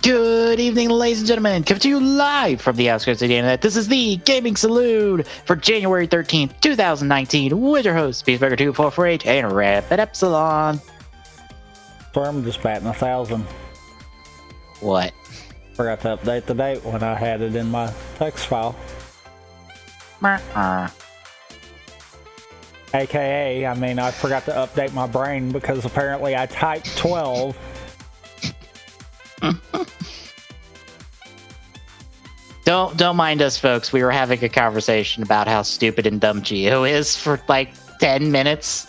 Good evening, ladies and gentlemen. Coming to you live from the outskirts of the internet. This is the Gaming Saloon for January 13th, 2019, with your hosts, Peaceburger2448 and Rapid Epsilon. So I'm just batting 1,000. What? Forgot to update the date when I had it in my text file. AKA, I mean, I forgot to update my brain because apparently I typed 12. Don't mind us, folks. We were having a conversation about how stupid and dumb Geo is for like 10 minutes.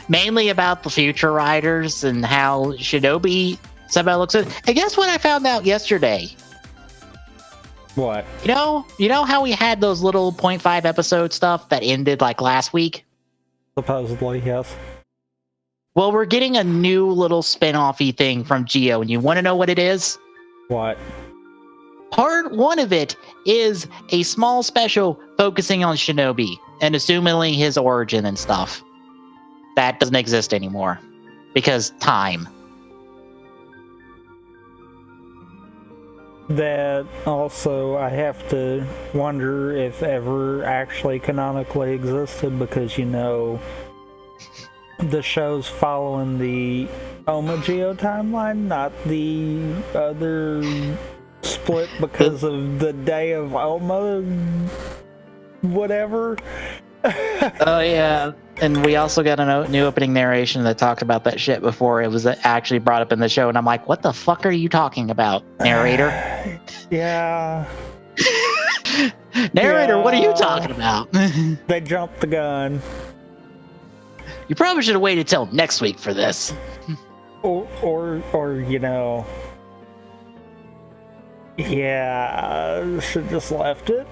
Mainly about the future riders and how Shinobi somehow looks at. And guess what I found out yesterday? What? You know how we had those little 0.5 episode stuff that ended like last week? Supposedly, yes. Well, we're getting a new little spin-off-y thing from Geo, and you want to know what it is? What? Part one of it is a small special focusing on Shinobi and assumingly his origin and stuff. That doesn't exist anymore because time. That also, I have to wonder if ever actually canonically existed because, you know, the show's following the Oma Geo timeline, not the other split because of the day of Oma whatever. Oh yeah, and we also got a new opening narration that talked about that shit before it was actually brought up in the show, and I'm like, what the fuck are you talking about, narrator? Yeah. Narrator, yeah. What are you talking about? They jumped the gun. You probably should have waited till next week for this. Or you know, yeah, should just left it.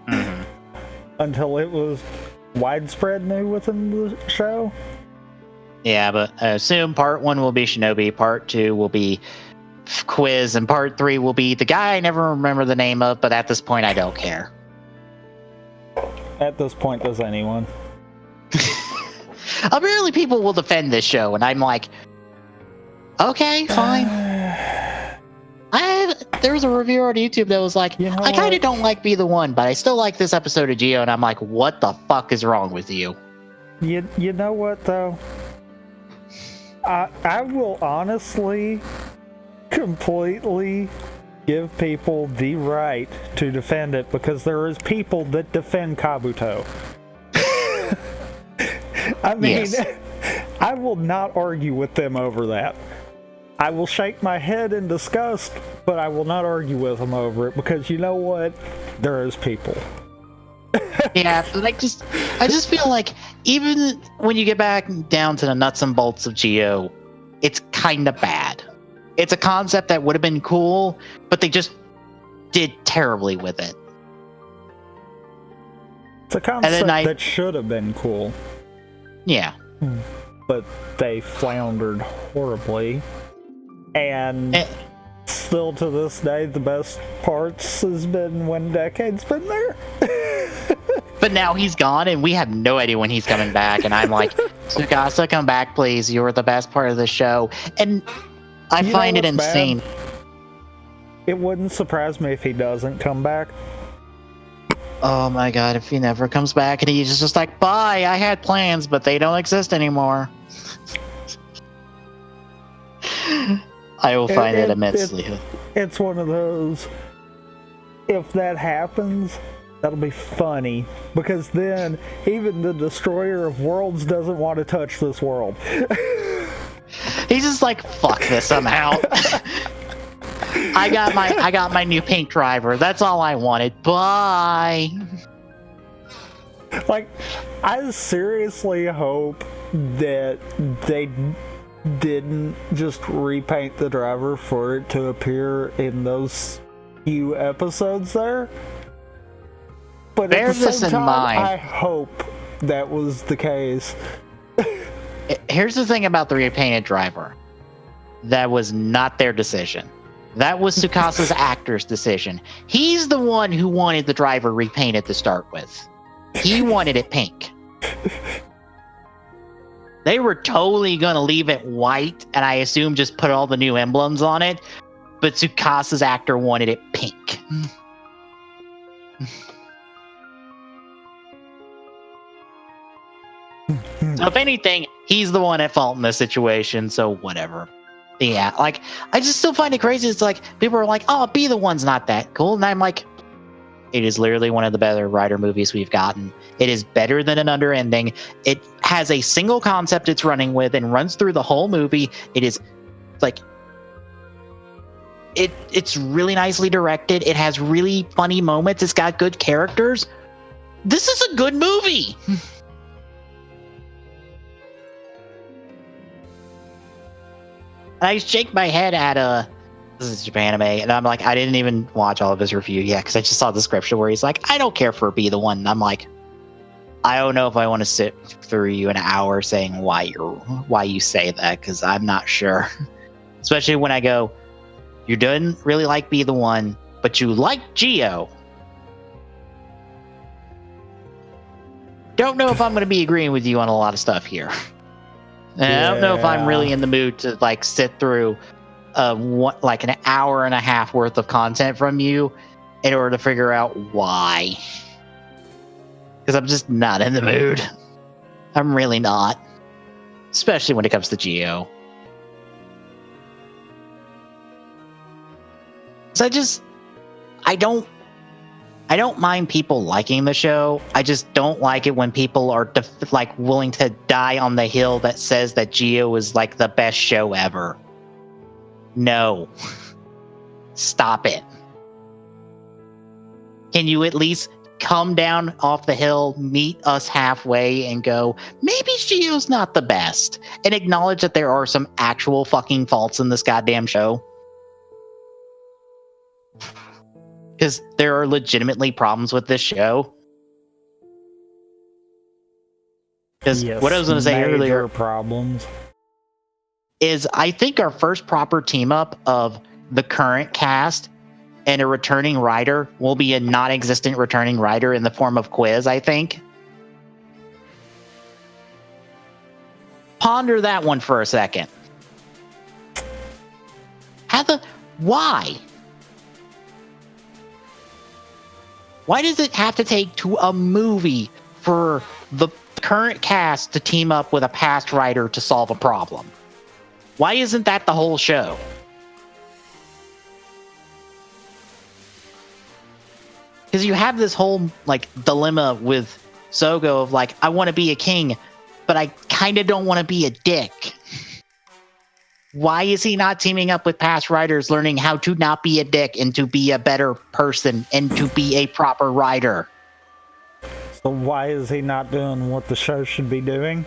Mm-hmm. Until it was widespread new within the show. Yeah, but I assume part one will be Shinobi, part two will be Quiz, and part three will be the guy I never remember the name of, but at this point I don't care. At this point, does anyone? Apparently people will defend this show, and I'm like, okay, fine. There was a reviewer on YouTube that was like, you know, I kind of don't like Be the One, but I still like this episode of Geo, and I'm like, what the fuck is wrong with you? You know what, though? I will honestly completely give people the right to defend it, because there is people that defend Kabuto. I mean, yes. I will not argue with them over that. I will shake my head in disgust, but I will not argue with them over it, because you know what? There is people. Yeah, but I just feel like even when you get back down to the nuts and bolts of Geo, it's kind of bad. It's a concept that would have been cool, but they just did terribly with it. It's a concept that should have been cool. Yeah. But they floundered horribly. And still to this day, the best parts has been when Decade's been there. But now he's gone, and we have no idea when he's coming back. And I'm like, Tsukasa, come back, please. You were the best part of the show. And I find it insane. Bad? It wouldn't surprise me if he doesn't come back. Oh my god, if he never comes back and he's just like, bye, I had plans, but they don't exist anymore. I will find it immensely. It's one of those, if that happens, that'll be funny, because then even the destroyer of worlds doesn't want to touch this world. He's just like, fuck this, I'm out. I got my new pink driver. That's all I wanted. Bye. Like, I seriously hope that they didn't just repaint the driver for it to appear in those few episodes there. But at the same time, I hope that was the case. Here's the thing about the repainted driver. That was not their decision. That was Tsukasa's actor's decision. He's the one who wanted the driver repainted to start with. He wanted it pink. They were totally going to leave it white, and I assume just put all the new emblems on it. but Tsukasa's actor wanted it pink. So if anything, he's the one at fault in this situation, so whatever. Yeah, like, I just still find it crazy. It's like, people are like, oh, Be the One's not that cool. And I'm like, it is literally one of the better Rider movies we've gotten. It is better than an underending. It has a single concept it's running with and runs through the whole movie. It is, like, it's really nicely directed. It has really funny moments. It's got good characters. This is a good movie. I shake my head at this is Japan anime, and I'm like, I didn't even watch all of his review yet because I just saw the description where he's like, I don't care for Be the One. And I'm like, I don't know if I want to sit through you an hour saying why you say that, because I'm not sure. Especially when I go, you didn't really like Be the One, but you like Geo. Don't know if I'm going to be agreeing with you on a lot of stuff here. And I don't know if I'm really in the mood to like sit through like an hour and a half worth of content from you in order to figure out why. Because I'm just not in the mood. I'm really not. Especially when it comes to Geo. So I don't mind people liking the show. I just don't like it when people are like willing to die on the hill that says that Geo is like the best show ever. No. Stop it. Can you at least come down off the hill, meet us halfway, and go, maybe Geo's not the best, and acknowledge that there are some actual fucking faults in this goddamn show? Because there are legitimately problems with this show. Because what I was going to say earlier, problems is I think our first proper team up of the current cast and a returning writer will be a non-existent returning writer in the form of Quiz, I think. Ponder that one for a second. Why? Why does it have to take to a movie for the current cast to team up with a past writer to solve a problem? Why isn't that the whole show? Because you have this whole like dilemma with Sogo of like, I want to be a king, but I kind of don't want to be a dick. Why is he not teaming up with past writers, learning how to not be a dick and to be a better person and to be a proper writer? So why is he not doing what the show should be doing?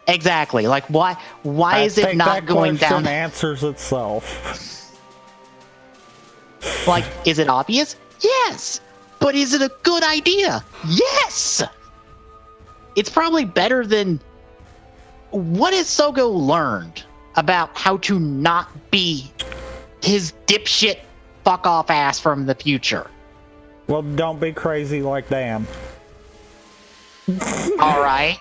Exactly. Like, why is it not going down? Answers itself. Like, is it obvious? Yes. But is it a good idea? Yes. It's probably better than... What has Sogo learned about how to not be his dipshit fuck-off ass from the future? Well, don't be crazy like Dan. All right.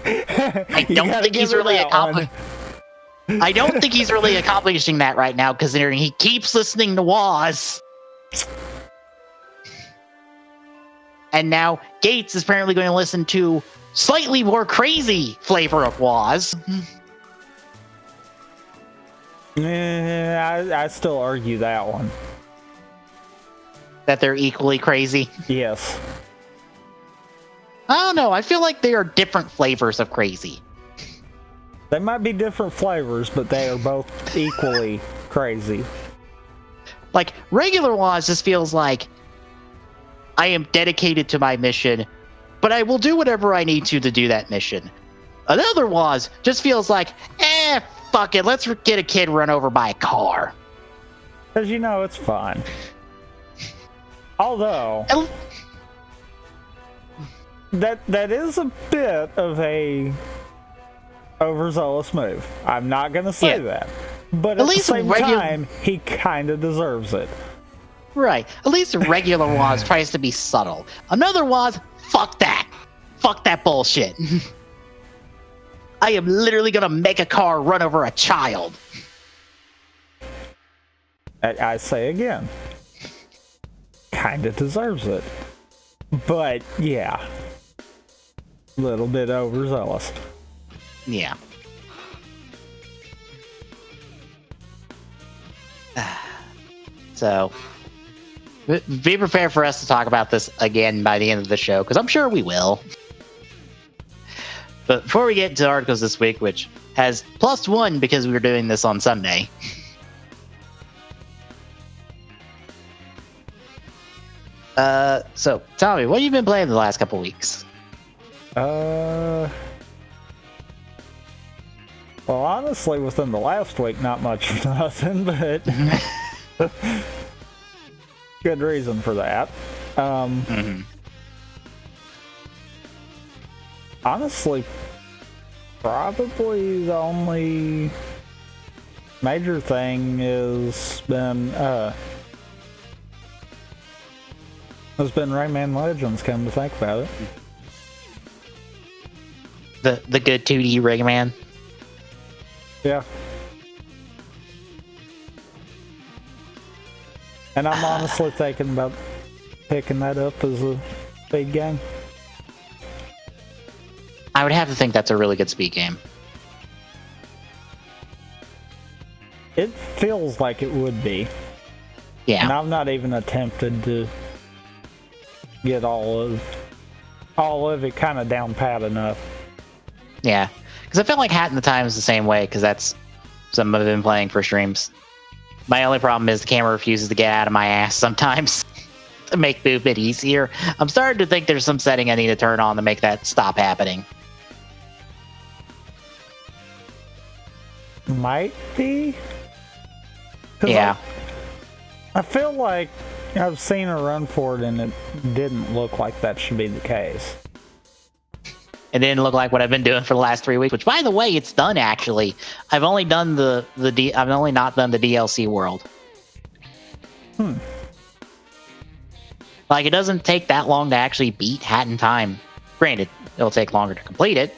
I don't think he's really I don't think he's really accomplishing that right now, considering he keeps listening to Waz. And now Gates is apparently going to listen to slightly more crazy flavor of Waz. I still argue that one. That they're equally crazy? Yes. I don't know. I feel like they are different flavors of crazy. They might be different flavors, but they are both equally crazy. Like, regular Waz just feels like I am dedicated to my mission, but I will do whatever I need to do that mission. Another Waz just feels like, fuck it, let's get a kid run over by a car. Because, you know, it's fun. Although... That is a bit of a overzealous move. I'm not going to say that. But at the same time, he kind of deserves it. Right. At least regular Waz tries to be subtle. Another Waz, fuck that. Fuck that bullshit. I am literally going to make a car run over a child. I say again, kinda deserves it. But yeah, a little bit overzealous. Yeah. So, be prepared for us to talk about this again by the end of the show, because I'm sure we will. But before we get into articles this week, which has +1 because we were doing this on Sunday. So, Tommy, what have you been playing the last couple weeks? Well, honestly, within the last week, not much of nothing, but good reason for that. Honestly, probably the only major thing has been Rayman Legends, come to think about it. The good 2D Rayman. Yeah. And I'm honestly thinking about picking that up as a speed game. I would have to think that's a really good speed game. It feels like it would be. Yeah. And I'm not even attempted to get all of it kind of down pat enough. Yeah. Because I feel like Hat in the Time is the same way, because that's something I've been playing for streams. My only problem is the camera refuses to get out of my ass sometimes to make movement easier. I'm starting to think there's some setting I need to turn on to make that stop happening. Might be? Yeah. I feel like I've seen a run for it and it didn't look like that should be the case. It didn't look like what I've been doing for the last 3 weeks, which, by the way, it's done actually. I've only done I've only not done the DLC world. Like, it doesn't take that long to actually beat Hat in Time. Granted, it'll take longer to complete it,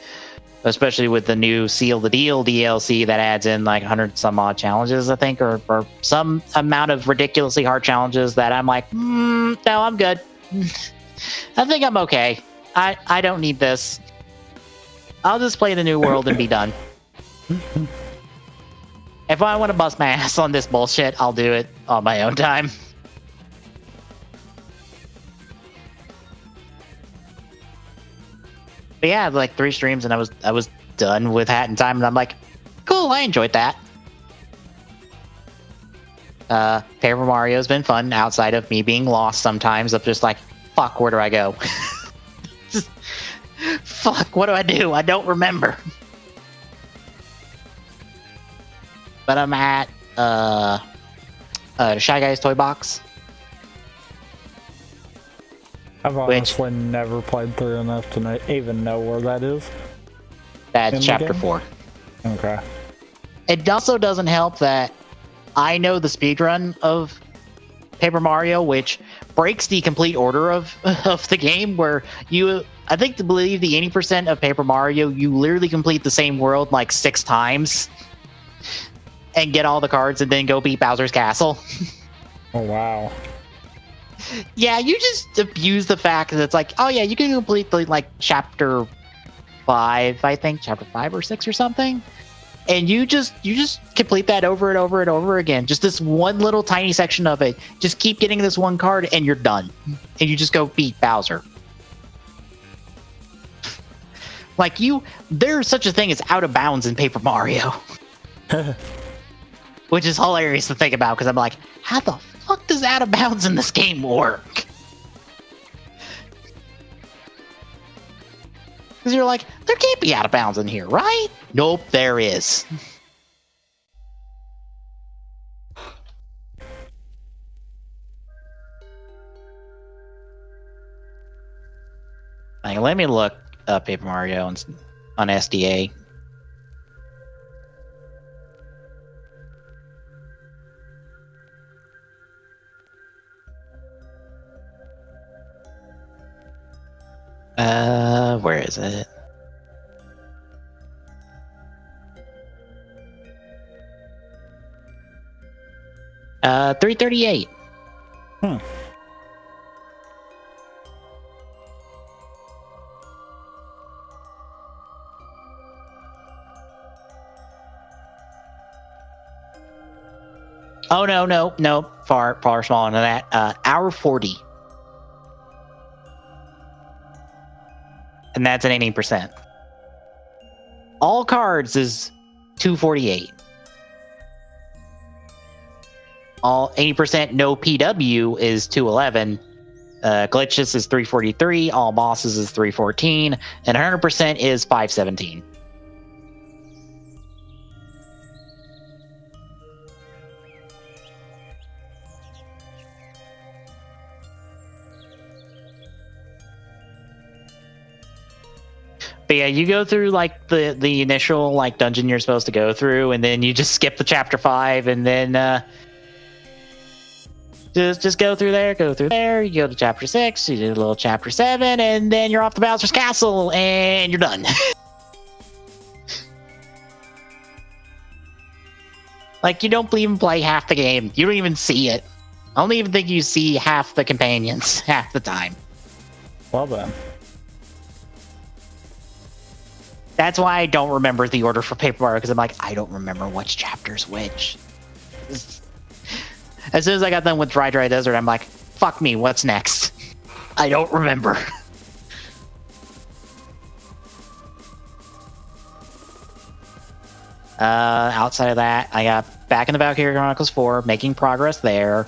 especially with the new Seal the Deal DLC that adds in like 100 some odd challenges, I think, or some amount of ridiculously hard challenges that I'm like, no, I'm good. I think I'm okay. I don't need this. I'll just play the new world and be done. If I want to bust my ass on this bullshit, I'll do it on my own time. But yeah, like 3 streams and I was done with Hat in Time, and I'm like, cool, I enjoyed that. Paper Mario's been fun outside of me being lost sometimes, of just like, fuck, where do I go? Just, fuck, what do I do? I don't remember. But I'm at Shy Guy's Toy Box. I've honestly never played through enough to even know where that is. That's chapter 4. Okay. It also doesn't help that I know the speedrun of Paper Mario, which breaks the complete order of the game, where I think to believe the 80% of Paper Mario, you literally complete the same world like 6 times and get all the cards and then go beat Bowser's Castle. Oh, wow. Yeah, you just abuse the fact that it's like, oh yeah, you can complete like chapter 5, I think, chapter 5 or 6 or something. And you just complete that over and over and over again. Just this one little tiny section of it. Just keep getting this one card and you're done. And you just go beat Bowser. Like, there's such a thing as out of bounds in Paper Mario. Which is hilarious to think about, because I'm like, how the fuck does out of bounds in this game work? Because you're like, there can't be out of bounds in here, right? Nope, there is. Like, let me look up Paper Mario on SDA. Where is it? 338. Oh no, far smaller than that. Hour 40, and that's an 80%. All cards is 248. All 80% no PW is 211. Glitches is 343. All bosses is 314, and 100% is 517. But yeah, you go through like the initial like dungeon you're supposed to go through, and then you just skip the chapter 5, and then just go through there. You go to chapter 6, you do a little chapter 7, and then you're off to Bowser's Castle, and you're done. Like, you don't even play half the game. You don't even see it. I don't even think you see half the companions half the time. Well then. That's why I don't remember the order for Paper Mario, because I'm like, I don't remember which chapter's which. As soon as I got done with Dry Desert, I'm like, fuck me, what's next? I don't remember. Outside of that, I got back in the Valkyria Chronicles 4, making progress there.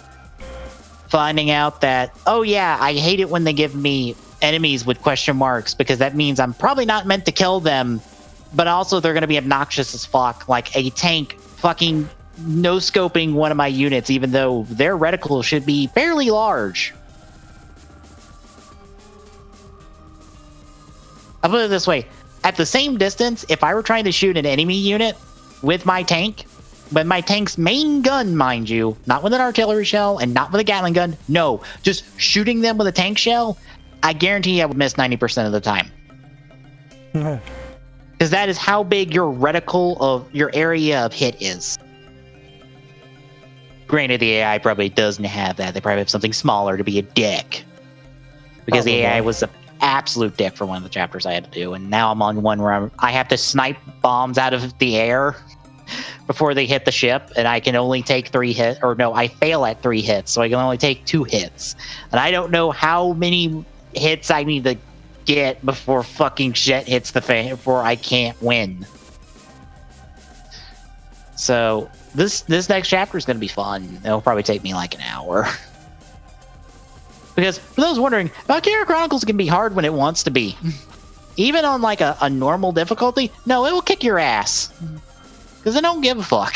Finding out that, oh yeah, I hate it when they give me enemies with question marks, because that means I'm probably not meant to kill them, but also they're going to be obnoxious as fuck, like a tank fucking no-scoping one of my units, even though their reticle should be fairly large. I'll put it this way. At the same distance, if I were trying to shoot an enemy unit with my tank, but my tank's main gun, mind you, not with an artillery shell and not with a Gatling gun, no, just shooting them with a tank shell, I guarantee I would miss 90% of the time. Because that is how big your reticle of your area of hit is. Granted, the AI probably doesn't have that. They probably have something smaller to be a dick. Because the AI was an absolute dick for one of the chapters I had to do. And now I'm on one where I have to snipe bombs out of the air before they hit the ship. And I can only take 3 hits. Or no, I fail at 3 hits. So I can only take 2 hits. And I don't know how many hits I need to get before fucking shit hits the fan, before I can't win. So this next chapter is going to be fun. It'll probably take me like an hour. Because for those wondering, Valkyria Chronicles can be hard when it wants to be. Even on like a normal difficulty, no, it will kick your ass. Because I don't give a fuck.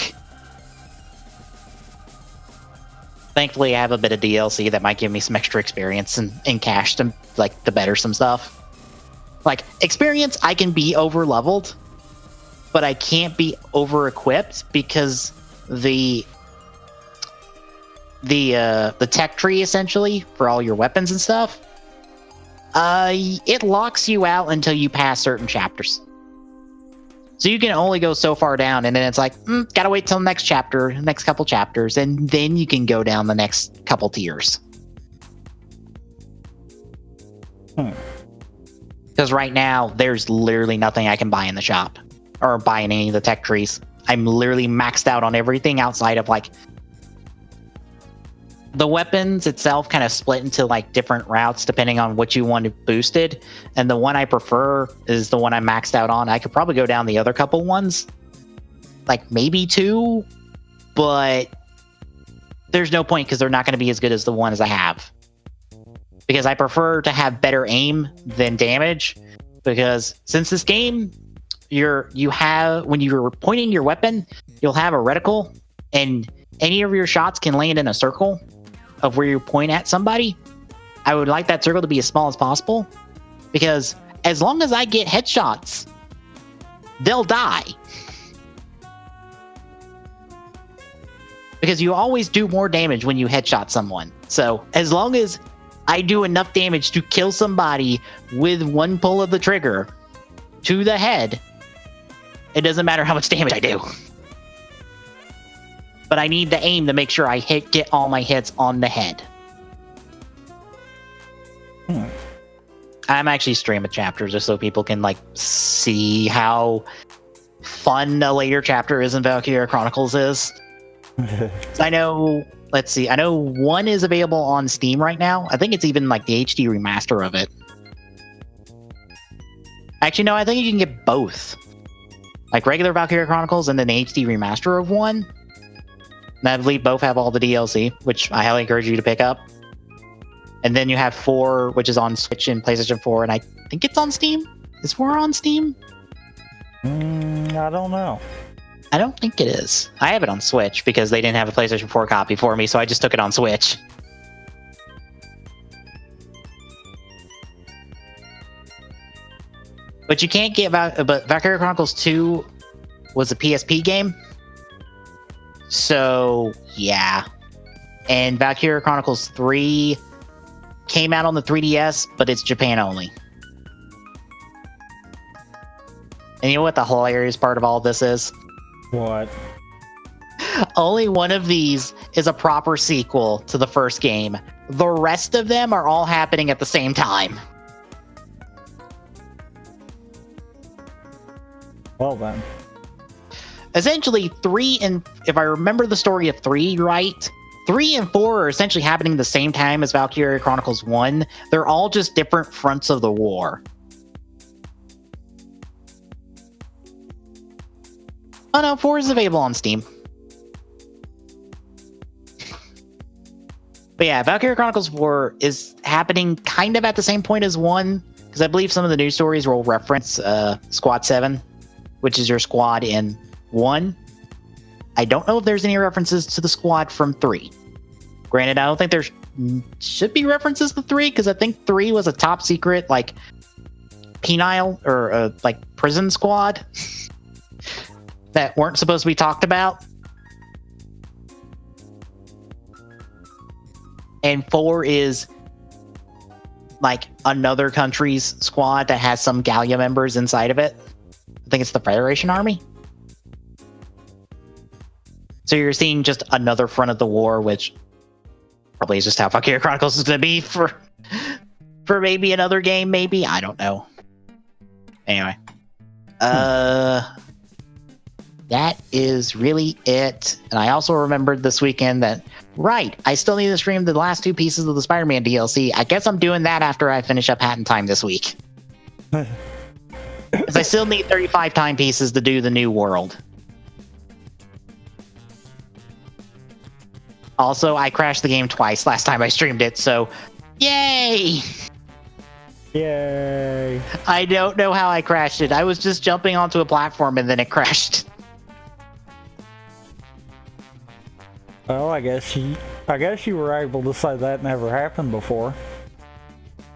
Thankfully, I have a bit of DLC that might give me some extra experience and cash to like to better some stuff. Like experience, I can be over leveled, but I can't be over equipped because the tech tree essentially for all your weapons and stuff, it locks you out until you pass certain chapters. So you can only go so far down, and then it's like, gotta wait till the next chapter, next couple chapters, and then you can go down the next couple tiers. Because right now, there's literally nothing I can buy in the shop, or buy in any of the tech trees. I'm literally maxed out on everything outside of like the weapons itself kind of split into like different routes depending on what you want boosted, and the one I prefer is the one I'm maxed out on. I could probably go down the other couple ones, like maybe 2, but there's no point because they're not going to be as good as the ones I have. Because I prefer to have better aim than damage, because since this game, you have when you're pointing your weapon, you'll have a reticle, and any of your shots can land in a circle of where you point at somebody. I would like that circle to be as small as possible, because as long as I get headshots, they'll die. Because you always do more damage when you headshot someone. So as long as I do enough damage to kill somebody with one pull of the trigger to the head, it doesn't matter how much damage I do. but I need to aim to make sure I get all my hits on the head. I'm actually streaming chapters just so people can like see how fun a later chapter is in Valkyria Chronicles is. I know, let's see, I know 1 is available on Steam right now. I think it's even like the HD remaster of it. Actually, no, I think you can get both. Like regular Valkyria Chronicles and then the HD remaster of 1. And I believe both have all the DLC, which I highly encourage you to pick up. And then you have 4, which is on Switch and PlayStation 4, and I think it's on Steam. Is 4 on Steam? I don't know. I don't think it is. I have it on Switch because they didn't have a PlayStation 4 copy for me, so I just took it on Switch. But you can't get but Valkyria Chronicles 2 was a PSP game. So, yeah. And Valkyria Chronicles 3 came out on the 3DS, but it's Japan only. And you know what the hilarious part of all this is? What? Only one of these is a proper sequel to the first game. The rest of them are all happening at the same time. Well then. Essentially, 3 and... If I remember the story of 3 right... 3 and 4 are essentially happening the same time as Valkyria Chronicles 1. They're all just different fronts of the war. Oh no, 4 is available on Steam. But yeah, Valkyria Chronicles 4 is happening kind of at the same point as 1, because I believe some of the news stories will reference Squad 7, which is your squad in 1. I don't know if there's any references to the squad from 3. Granted, I don't think there should be references to 3, because I think 3 was a top secret, like, penile, or, like, prison squad that weren't supposed to be talked about. And 4 is, like, another country's squad that has some Gallia members inside of it. I think it's the Federation Army. So you're seeing just another front of the war, which probably is just how Valkyria Chronicles is going to be for maybe another game, maybe? I don't know. Anyway. That is really it. And I also remembered this weekend that, right, I still need to stream the last 2 pieces of the Spider-Man DLC. I guess I'm doing that after I finish up Hat in Time this week. Because I still need 35 time pieces to do the new world. Also, I crashed the game twice last time I streamed it, so yay! Yay! I don't know how I crashed it. I was just jumping onto a platform and then it crashed. Well, I guess you were able to say that never happened before.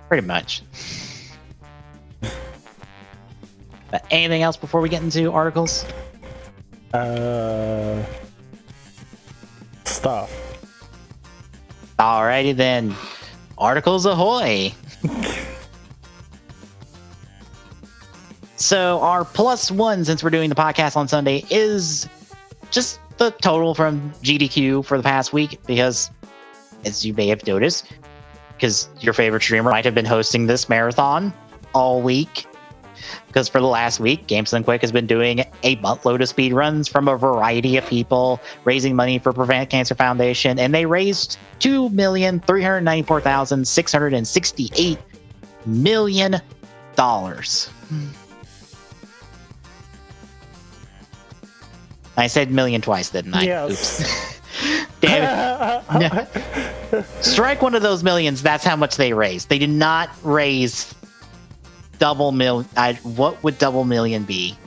Pretty much. But anything else before we get into articles? Stuff. Alrighty then. Articles ahoy! So our +1, since we're doing the podcast on Sunday, is just the total from GDQ for the past week, because, as you may have noticed, because your favorite streamer might have been hosting this marathon all week, because for the last week, Games Quick has been doing a buttload of speedruns from a variety of people, raising money for Prevent Cancer Foundation, and they raised $2,394,668 million. I said million twice, didn't I? Yes. Oops. Damn it. No. Strike one of those millions, that's how much they raised. They did not raise double million. What would double million be?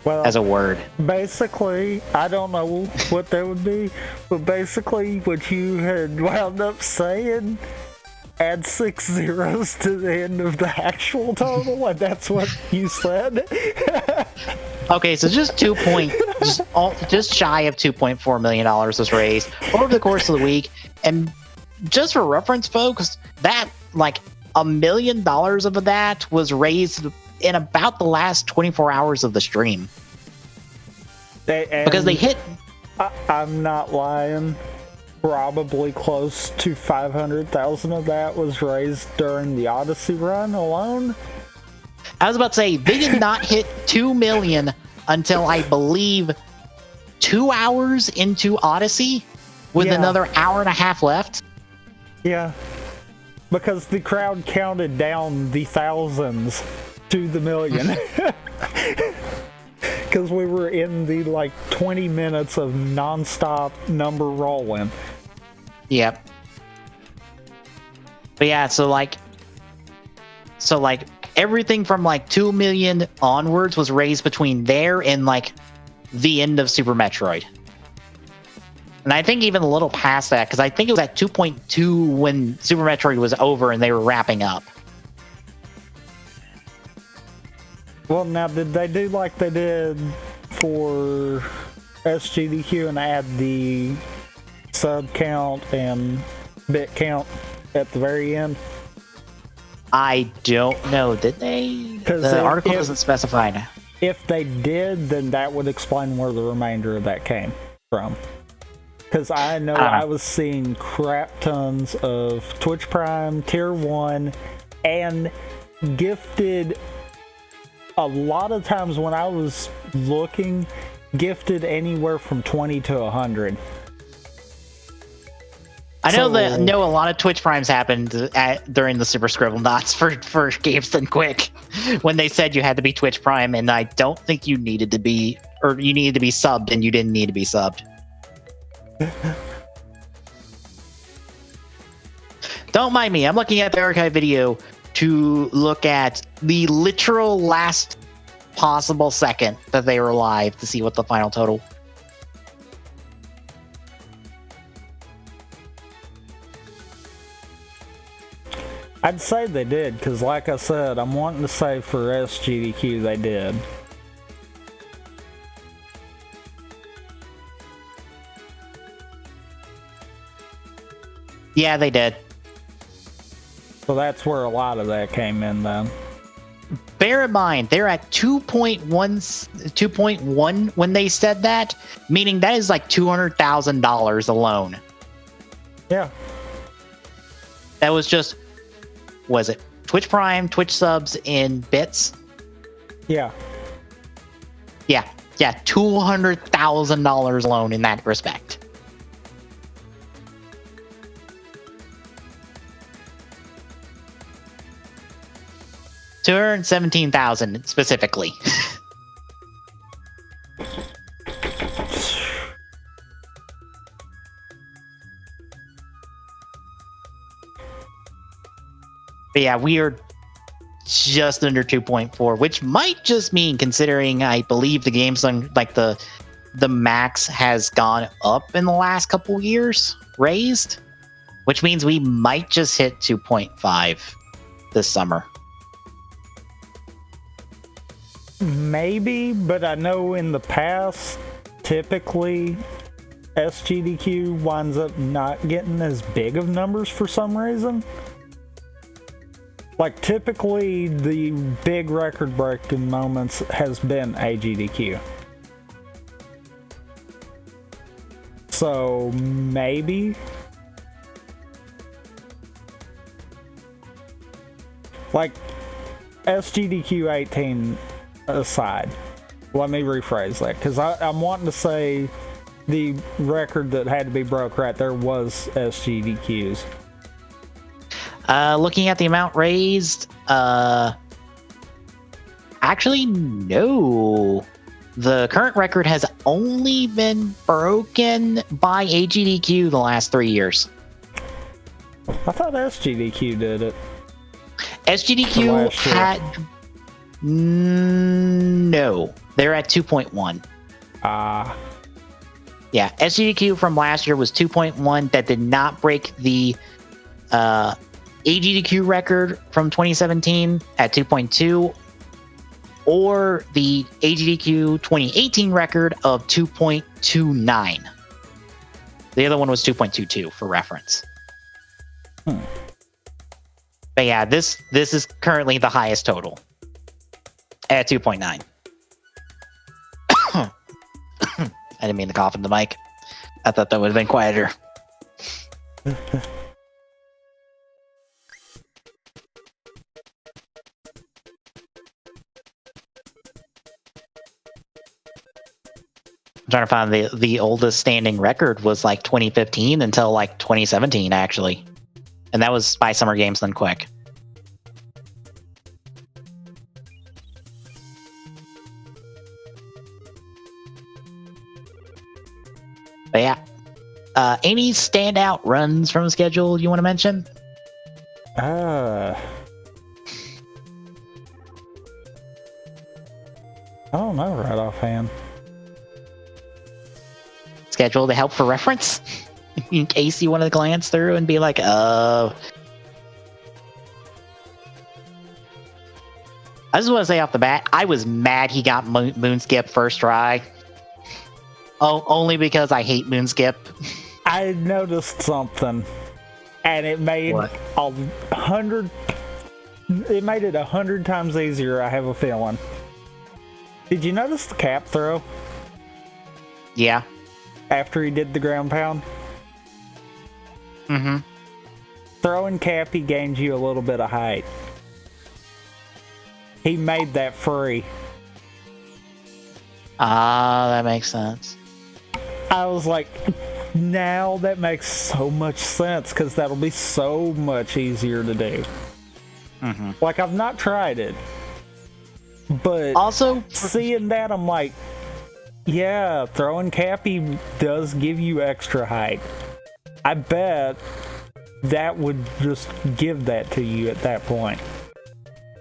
Well, as a word? Basically, I don't know what that would be, but basically what you had wound up saying, add 6 zeros to the end of the actual total, and that's what you said. Okay, so just just shy of $2.4 million was raised over the course of the week. And just for reference, folks, that like $1 million of that was raised in about the last 24 hours of the stream. Because they hit I'm not lying. Probably close to 500,000 of that was raised during the Odyssey run alone. I was about to say, they did not hit 2 million until I believe 2 hours into Odyssey with another hour and a half left. Yeah. Because the crowd counted down the thousands to the million. Because we were in the 20 minutes of non-stop number rolling. Yep. But yeah, so everything from 2 million onwards was raised between there and the end of Super Metroid. And I think even a little past that, because I think it was at 2.2 when Super Metroid was over and they were wrapping up. Well, now, did they do like they did for SGDQ and add the sub count and bit count at the very end? I don't know. Did they? The article doesn't specify. If they did, then that would explain where the remainder of that came from. Because I know I was seeing crap tons of Twitch Prime, Tier 1, and gifted. A lot of times when I was looking, gifted anywhere from 20 to 100. I know a lot of Twitch Primes happened during the Super Scribble Knots for Games Done Quick when they said you had to be Twitch Prime, and I don't think you needed to be, or you needed to be subbed, and you didn't need to be subbed. Don't mind me. I'm looking at the archive video to look at the literal last possible second that they were live to see what the final total. I'd say they did, because like I said, I'm wanting to say for SGDQ they did. Yeah, they did. So that's where a lot of that came in then. Bear in mind, they're at 2.1 when they said that, meaning that is like $200,000 alone. Yeah. That was just, was it Twitch Prime, Twitch subs in bits? Yeah. Yeah, $200,000 alone in that respect. $217,000 specifically. But yeah, we are just under 2.4, which might just mean, considering I believe the game's on the max has gone up in the last couple years, raised, which means we might just hit 2.5 this summer. Maybe, but I know in the past, typically SGDQ winds up not getting as big of numbers for some reason. Like, typically the big record-breaking moments has been AGDQ. So, maybe. Like, SGDQ 18 aside, let me rephrase that, because I'm wanting to say the record that had to be broke right there was SGDQ's. Looking at the amount raised, actually, no. The current record has only been broken by AGDQ the last 3 years. I thought SGDQ did it. SGDQ had... No. They're at 2.1. Yeah, SGDQ from last year was 2.1. That did not break the AGDQ record from 2017 at 2.2, or the AGDQ 2018 record of 2.29. The other one was 2.22 for reference. But yeah, this is currently the highest total at 2.9. I didn't mean to cough in the mic. I thought that would have been quieter. I'm trying to find the oldest standing record was like 2015 until like 2017 actually, and that was by Summer Games Done Quick. But yeah, any standout runs from the schedule you want to mention? I don't know right offhand. Schedule to help for reference in case you want to glance through and be like, I just want to say off the bat, I was mad he got Moonskip first try. Oh, only because I hate Moonskip. I noticed something, and it made What? It made it 100 times easier. I have a feeling. Did you notice the cap throw Yeah. after he did the ground pound? Mm-hmm. Throwing cap, he gained you a little bit of height. He made that free. Ah, that makes sense. I was like, now that makes so much sense, because that'll be so much easier to do. Mm-hmm. Like, I've not tried it, but Also, seeing that, I'm like, yeah, throwing Cappy does give you extra height. I bet that would just give that to you at that point.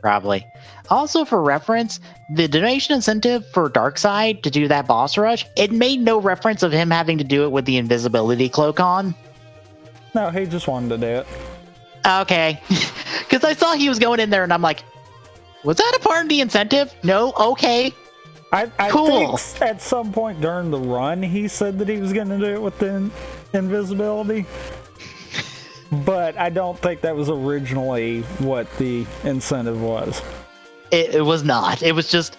probably. Also, for reference, the donation incentive for Darkseid to do that boss rush, it made no reference of him having to do it with the invisibility cloak on. No, he just wanted to do it. Okay. Because I saw he was going in there and I'm like, was that a part of the incentive? No? Okay. I Cool. think at some point during the run, he said that he was going to do it with the invisibility. But I don't think that was originally what the incentive was. It was not. It was just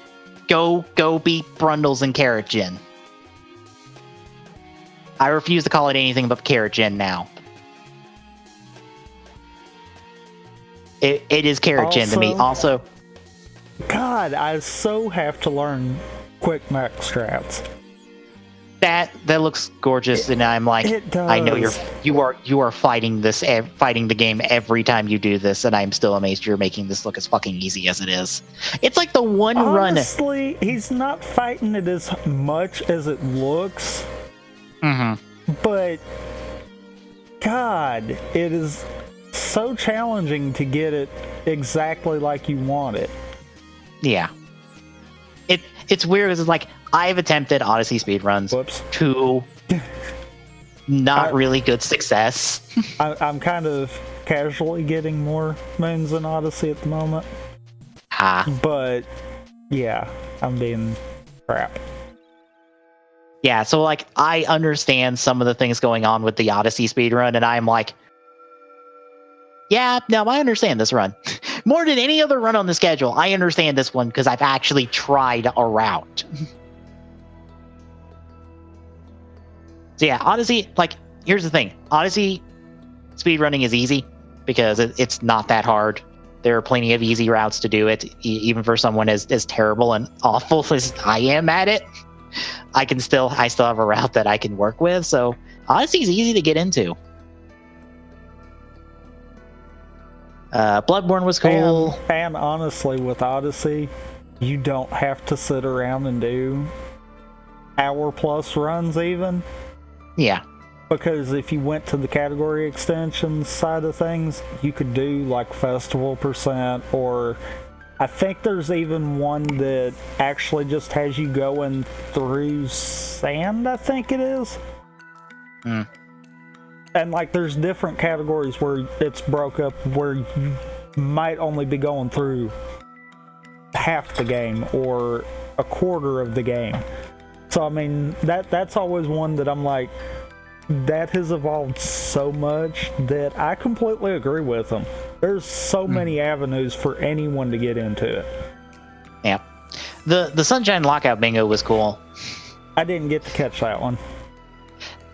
go beat Brundles and Carrot Gin. I refuse to call it anything but Carrot Gin now. It is Carrot Gin to me. Also, God, I so have to learn quick mech strats. that looks gorgeous, and I'm like, It does. I know you are fighting the game every time you do this, and I'm still amazed you're making this look as fucking easy as it is. It's like the one run. Honestly, he's not fighting it as much as it looks, but God, it is so challenging to get it exactly like you want it. Yeah. It's weird because it's like I've attempted Odyssey speedruns to not really good success. I'm kind of casually getting more moons in Odyssey at the moment. But yeah, I'm being crap. Yeah, so like I understand some of the things going on with the Odyssey speedrun, and I'm like, yeah, no, I understand this run. More than any other run on the schedule, I understand this one because I've actually tried a route. So yeah, Odyssey, like, here's the thing. Odyssey speedrunning is easy because it's not that hard. There are plenty of easy routes to do it, even for someone as terrible and awful as I am at it. I still have a route that I can work with, so Odyssey's easy to get into. Bloodborne was cool. And honestly, with Odyssey, you don't have to sit around and do hour-plus runs even. Yeah. Because if you went to the category extensions side of things, you could do like Festival Percent, or I think there's even one that actually just has you going through sand, I think it is. And like there's different categories where it's broke up where you might only be going through half the game or a quarter of the game. So I mean that's always one that I'm like, that has evolved so much that I completely agree with them. There's so many avenues for anyone to get into it. Yeah. The Sunshine Lockout Bingo was cool. I didn't get to catch that one.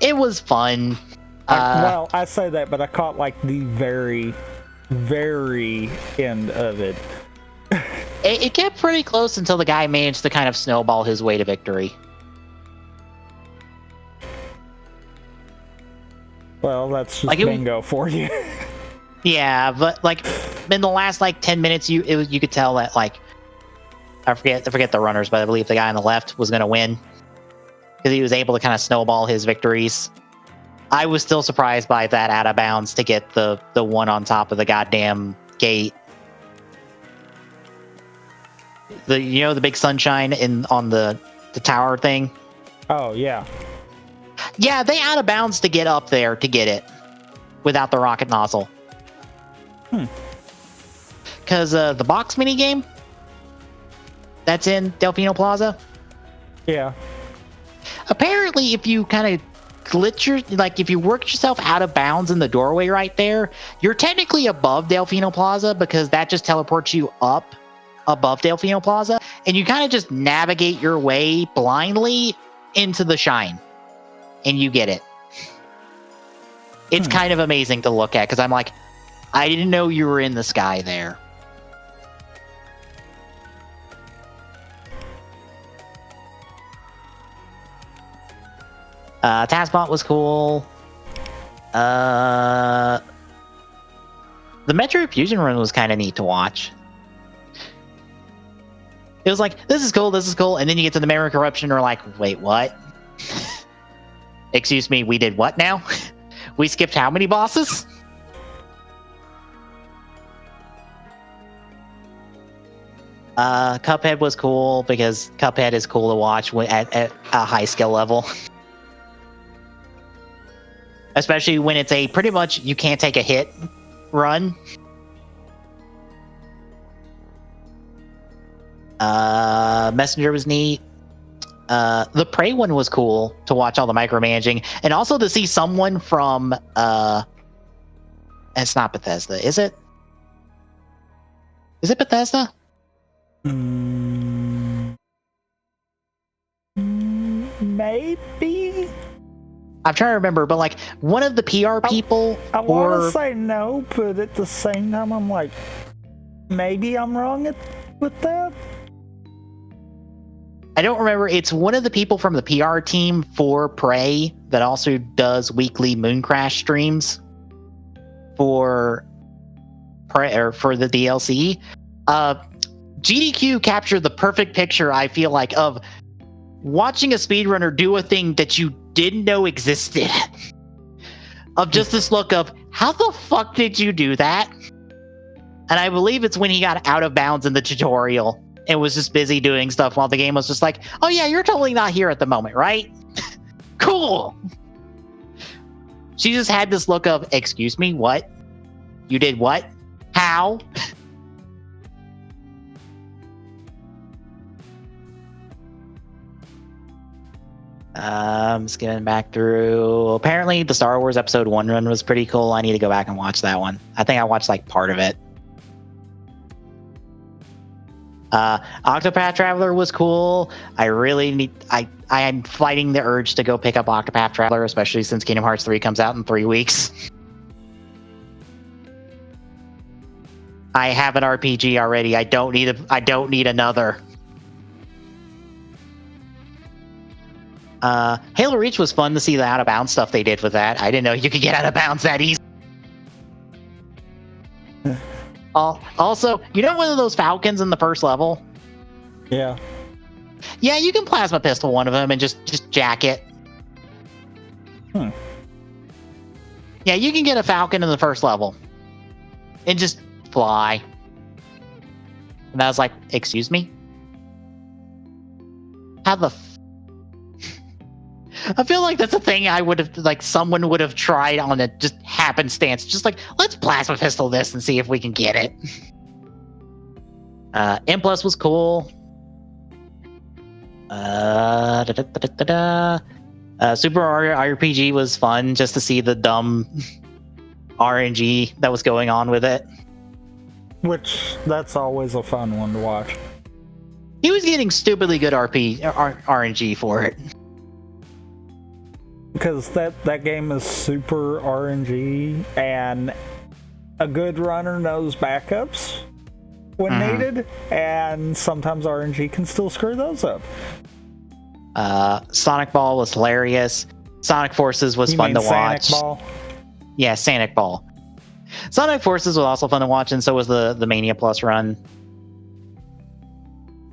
It was fun. Well, I say that, but I caught like the very, very end of it. It get pretty close until the guy managed to kind of snowball his way to victory. Well, that's just Like, bingo for you. Yeah, but like in the last like 10 minutes, you could tell that like I forget the runners, but I believe the guy on the left was going to win because he was able to kind of snowball his victories. I was still surprised by that out of bounds to get the one on top of the goddamn gate. The big sunshine on the tower thing. Oh yeah. Yeah, they out of bounds to get up there to get it without the rocket nozzle. Because the box mini game that's in Delfino Plaza. Yeah. Apparently, if you kind of if you work yourself out of bounds in the doorway right there, you're technically above Delfino Plaza because that just teleports you up above Delfino Plaza, and you kind of just navigate your way blindly into the shine, and you get it. It's kind of amazing to look at because I'm like, I didn't know you were in the sky there. Taskbot was cool. The Metro Fusion run was kind of neat to watch. It was like, this is cool, and then you get to the Memory Corruption and we're like, wait, what? Excuse me, we did what now? We skipped how many bosses? Cuphead was cool because Cuphead is cool to watch at a high skill level. Especially when it's a pretty much you can't take a hit run. Messenger was neat. The Prey one was cool to watch all the micromanaging, and also to see someone from it's not Bethesda, is it? Is it Bethesda? Maybe. I'm trying to remember, but like one of the PR people. I want to say no, but at the same time, I'm like, maybe I'm wrong with that. I don't remember. It's one of the people from the PR team for Prey that also does weekly Mooncrash streams for Prey or for the DLC. GDQ captured the perfect picture, I feel like, of watching a speedrunner do a thing that you didn't know existed. Of just this look of, how the fuck did you do that? And I believe it's when he got out of bounds in the tutorial and was just busy doing stuff while the game was just like, oh yeah, you're totally not here at the moment, right? Cool. She just had this look of, excuse me, what? You did what? How? Skimming back through. Apparently, the Star Wars Episode 1 run was pretty cool. I need to go back and watch that one. I think I watched like part of it. Octopath Traveler was cool. I am fighting the urge to go pick up Octopath Traveler, especially since Kingdom Hearts 3 comes out in 3 weeks. I have an RPG already. I don't need another. Halo Reach was fun to see the out of bounds stuff they did with that. I didn't know you could get out of bounds that easy. Also, you know one of those falcons in the first level? Yeah. Yeah, you can plasma pistol one of them and just jack it. Yeah, you can get a falcon in the first level and just fly. And I was like, excuse me? How the I feel like that's a thing I would have, like, someone would have tried on a just happenstance. Just like, let's plasma pistol this and see if we can get it. M Plus was cool. Super Mario RPG was fun just to see the dumb RNG that was going on with it. Which, that's always a fun one to watch. He was getting stupidly good RNG for it. because that game is super RNG, and a good runner knows backups when needed, and sometimes RNG can still screw those up. Sonic Ball was hilarious. Sonic Forces was fun to watch. Sonic Ball? Yeah, Sonic Ball. Sonic Forces was also fun to watch, and so was the Mania Plus run.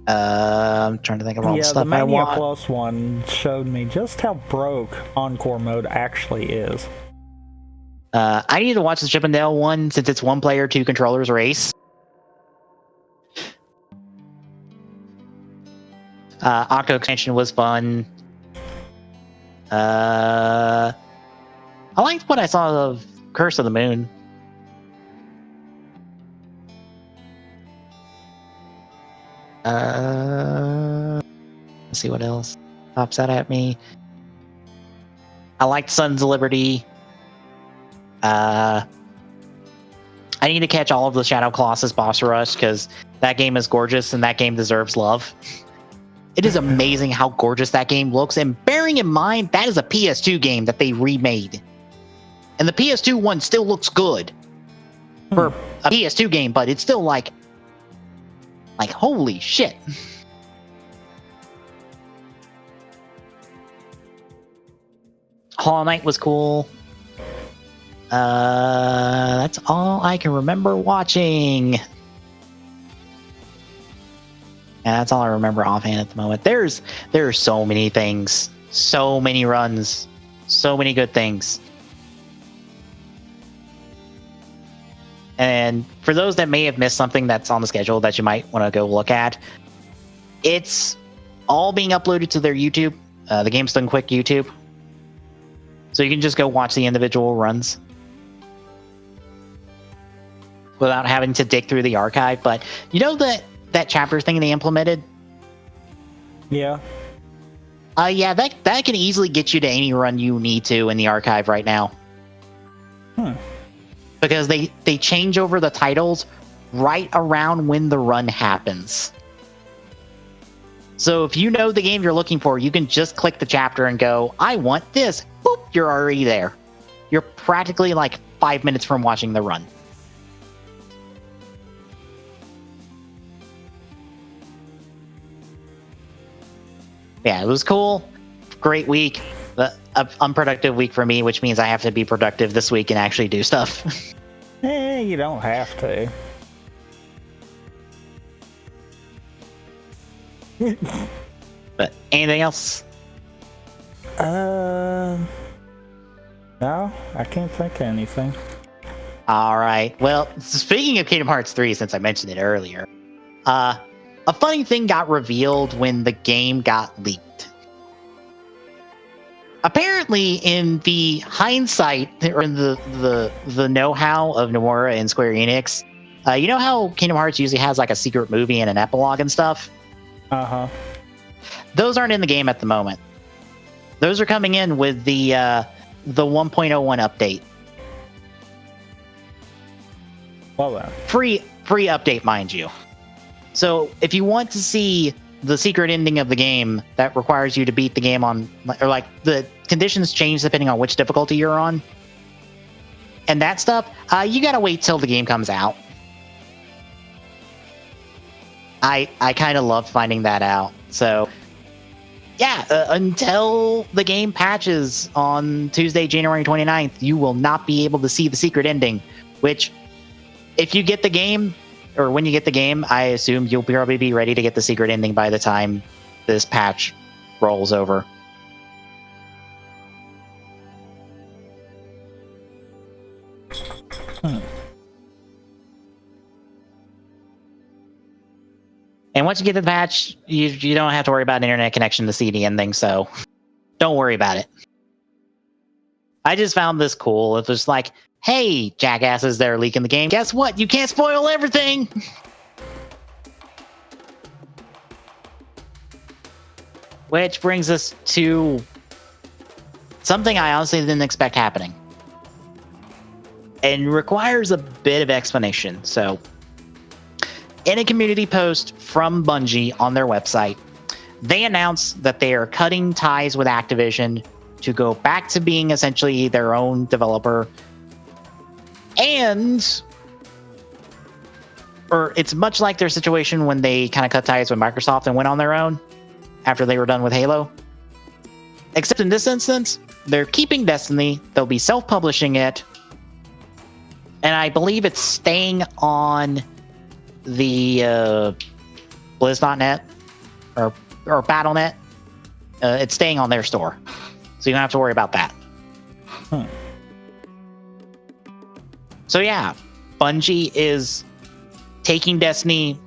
I'm trying to think of all the stuff the Mania I want. Plus one showed me just how broke Encore mode actually is. I need to watch the Chip and Dale one since it's 1 player, 2 controllers race. Octo expansion was fun. I liked what I saw of Curse of the Moon. Let's see what else pops out at me. I liked Sons of Liberty. I need to catch all of the Shadow Colossus boss rush because that game is gorgeous and that game deserves love. It is amazing how gorgeous that game looks, and bearing in mind that is a PS2 game that they remade, and the PS2 one still looks good for a PS2 game, but it's still like holy shit. Hollow Knight was cool. That's all I can remember watching. Yeah, that's all I remember offhand at the moment. There are so many things, so many runs, so many good things. And for those that may have missed something that's on the schedule that you might want to go look at, it's all being uploaded to their YouTube, the Games Done Quick YouTube. So you can just go watch the individual runs without having to dig through the archive. But you know that chapter thing they implemented? Yeah. Yeah, that can easily get you to any run you need to in the archive right now. Because they change over the titles right around when the run happens. So if you know the game you're looking for, you can just click the chapter and go, I want this. Boop, you're already there. You're practically like 5 minutes from watching the run. Yeah, it was cool. Great week. Unproductive week for me, which means I have to be productive this week and actually do stuff. You don't have to. But anything else? No, I can't think of anything. All right. Well, speaking of Kingdom Hearts 3, since I mentioned it earlier, a funny thing got revealed when the game got leaked. Apparently, in the hindsight or in the know-how of Nomura and Square Enix, you know how Kingdom Hearts usually has like a secret movie and an epilogue and stuff? Uh-huh. Those aren't in the game at the moment. Those are coming in with the 1.01 update. Well then. Free update, mind you. So if you want to see the secret ending of the game that requires you to beat the game on, or like the conditions change depending on which difficulty you're on, and that stuff, you gotta wait till the game comes out. I kind of loved finding that out. So yeah, until the game patches on Tuesday, January 29th, you will not be able to see the secret ending, which if you get the game, or when you get the game, I assume you'll probably be ready to get the secret ending by the time this patch rolls over. And once you get the patch, you don't have to worry about internet connection to see the ending, so don't worry about it. I just found this cool. It was like, hey, jackasses that are leaking the game, guess what? You can't spoil everything! Which brings us to something I honestly didn't expect happening. And requires a bit of explanation. So, in a community post from Bungie on their website, they announced that they are cutting ties with Activision to go back to being essentially their own developer, or it's much like their situation when they kind of cut ties with Microsoft and went on their own after they were done with Halo. Except in this instance, they're keeping Destiny, they'll be self-publishing it, and I believe it's staying on the Blizz.net or Battle.net. It's staying on their store, so you don't have to worry about that. So yeah, Bungie is taking Destiny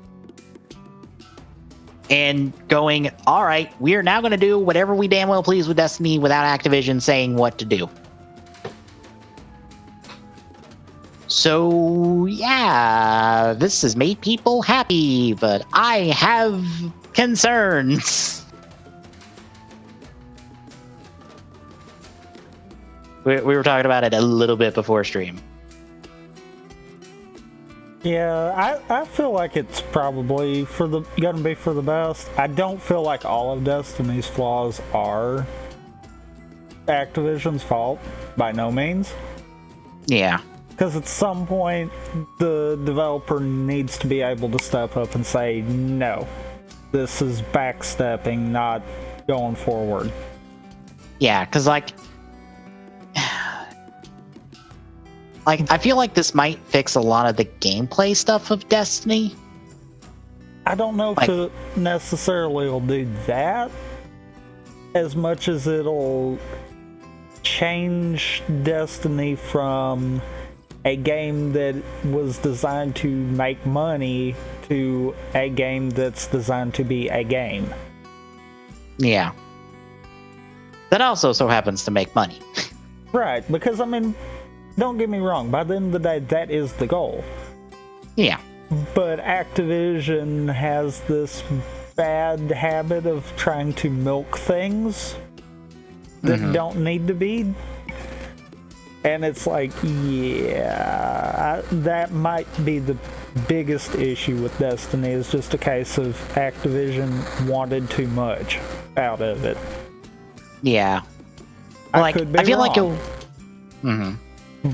and going, all right, we are now going to do whatever we damn well please with Destiny without Activision saying what to do. So yeah, this has made people happy, but I have concerns. We were talking about it a little bit before stream. Yeah, I feel like it's probably gonna be for the best. I don't feel like all of Destiny's flaws are Activision's fault, by no means. Yeah. Because at some point, the developer needs to be able to step up and say, no, this is backstepping, not going forward. Yeah, because I feel like this might fix a lot of the gameplay stuff of Destiny. I don't know if it necessarily will do that as much as it'll change Destiny from a game that was designed to make money to a game that's designed to be a game. Yeah. That also so happens to make money. Right, because I mean, don't get me wrong, by the end of the day, that is the goal. Yeah. But Activision has this bad habit of trying to milk things that don't need to be. And it's like, yeah, that might be the biggest issue with Destiny, is just a case of Activision wanted too much out of it. Yeah. I could be I feel wrong, like it'll...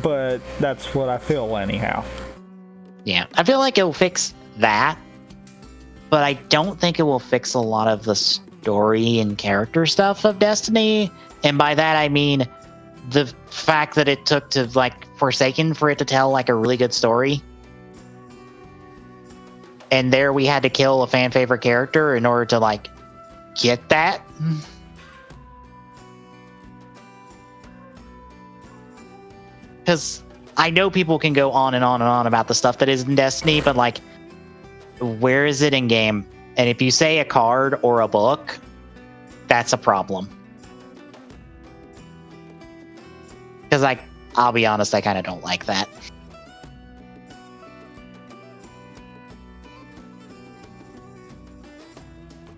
but that's what I feel anyhow. Yeah, I feel like it'll fix that, but I don't think it will fix a lot of the story and character stuff of Destiny. And by that, I mean the fact that it took to, Forsaken for it to tell, a really good story. And there we had to kill a fan favorite character in order to, get that. Because I know people can go on and on and on about the stuff that is in Destiny, but where is it in game? And if you say a card or a book, that's a problem. Because I'll be honest, I kind of don't like that.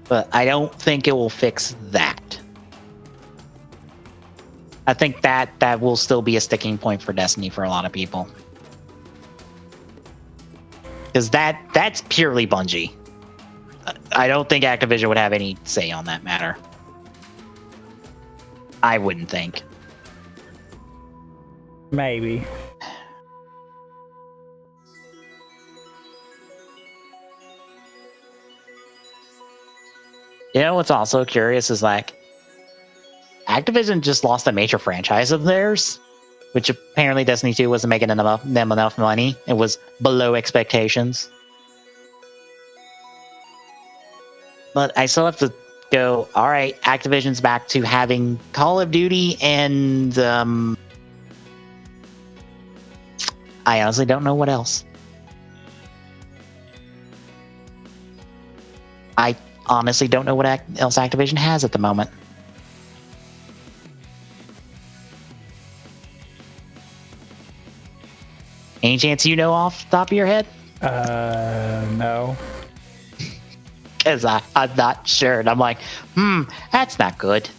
But I don't think it will fix that. I think that will still be a sticking point for Destiny for a lot of people. Because that's purely Bungie. I don't think Activision would have any say on that matter. I wouldn't think. Maybe. You know what's also curious is Activision just lost a major franchise of theirs, which apparently Destiny 2 wasn't making them enough money. It was below expectations. But I still have to go, all right, Activision's back to having Call of Duty and I honestly don't know what else. I honestly don't know what else Activision has at the moment. Any chance you know off the top of your head? No. Because I'm not sure. And I'm like, that's not good.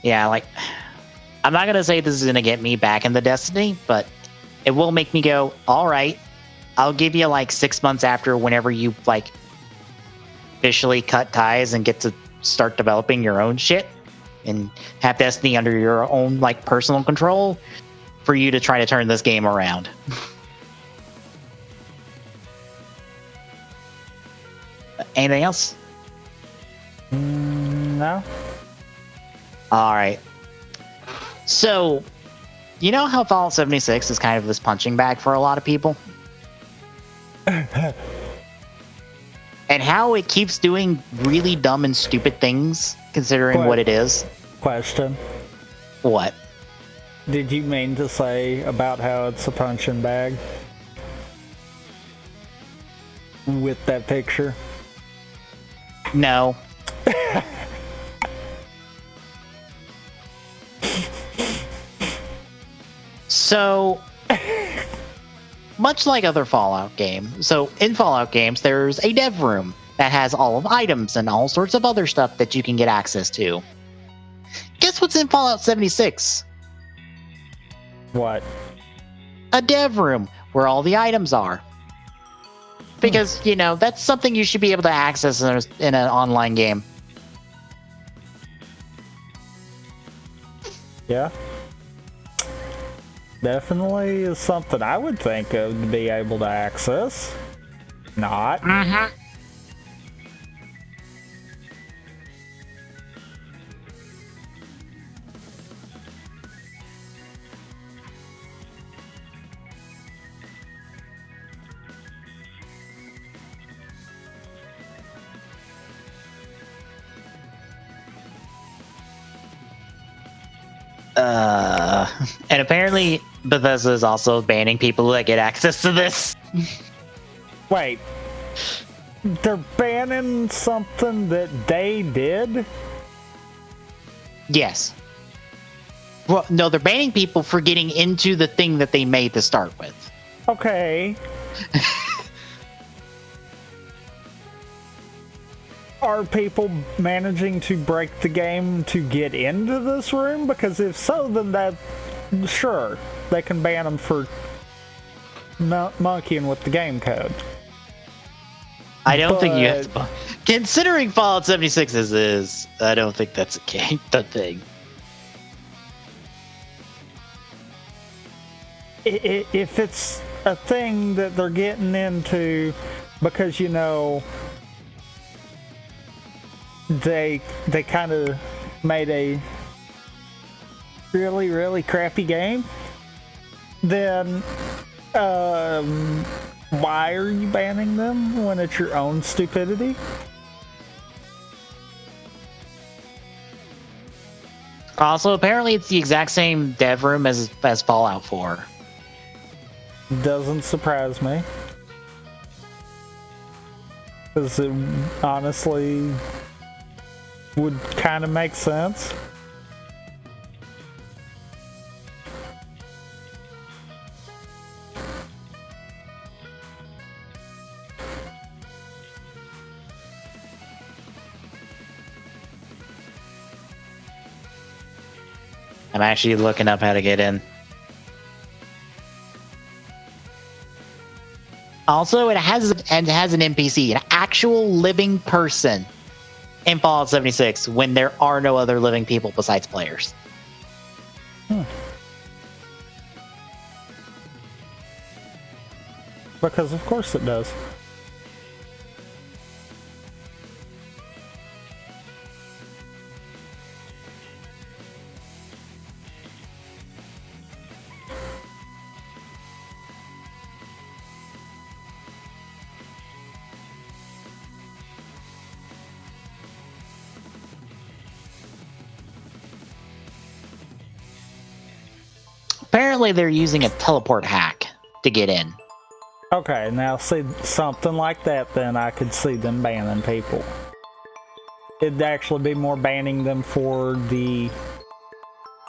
Yeah, I'm not going to say this is going to get me back into Destiny, but it will make me go, all right, I'll give you 6 months after whenever you officially cut ties and get to start developing your own shit and have Destiny under your own like personal control for you to try to turn this game around. Anything else? No. All right. So, you know how Fallout 76 is kind of this punching bag for a lot of people? And how it keeps doing really dumb and stupid things, considering what it is? Question. What? Did you mean to say about how it's a punching bag? With that picture? No. So, much like other Fallout games, so in Fallout games, there's a dev room that has all of items and all sorts of other stuff that you can get access to. Guess what's in Fallout 76? What? A dev room where all the items are. Because, you know, that's something you should be able to access in an online game. Yeah. Definitely is something I would think of to be able to access. Not. Mm-hmm. And apparently Bethesda is also banning people that get access to this. Wait. They're banning something that they did? Yes. Well, no, they're banning people for getting into the thing that they made to start with. Okay. Are people managing to break the game to get into this room? Because if so, then that, sure, they can ban them for monkeying with the game code. I don't think you have to. Considering Fallout 76 is, I don't think that's the thing. If it's a thing that they're getting into because, you know, they kind of made a really, really crappy game, then why are you banning them when it's your own stupidity? Also, apparently it's the exact same dev room as Fallout 4. Doesn't surprise me. Because it honestly would kind of make sense. I'm actually looking up how to get in. Also, it has an NPC, an actual living person in Fallout 76 when there are no other living people besides players. Because of course it does. Apparently, they're using a teleport hack to get in. Okay, now see, something like that, then I could see them banning people. It'd actually be more banning them for the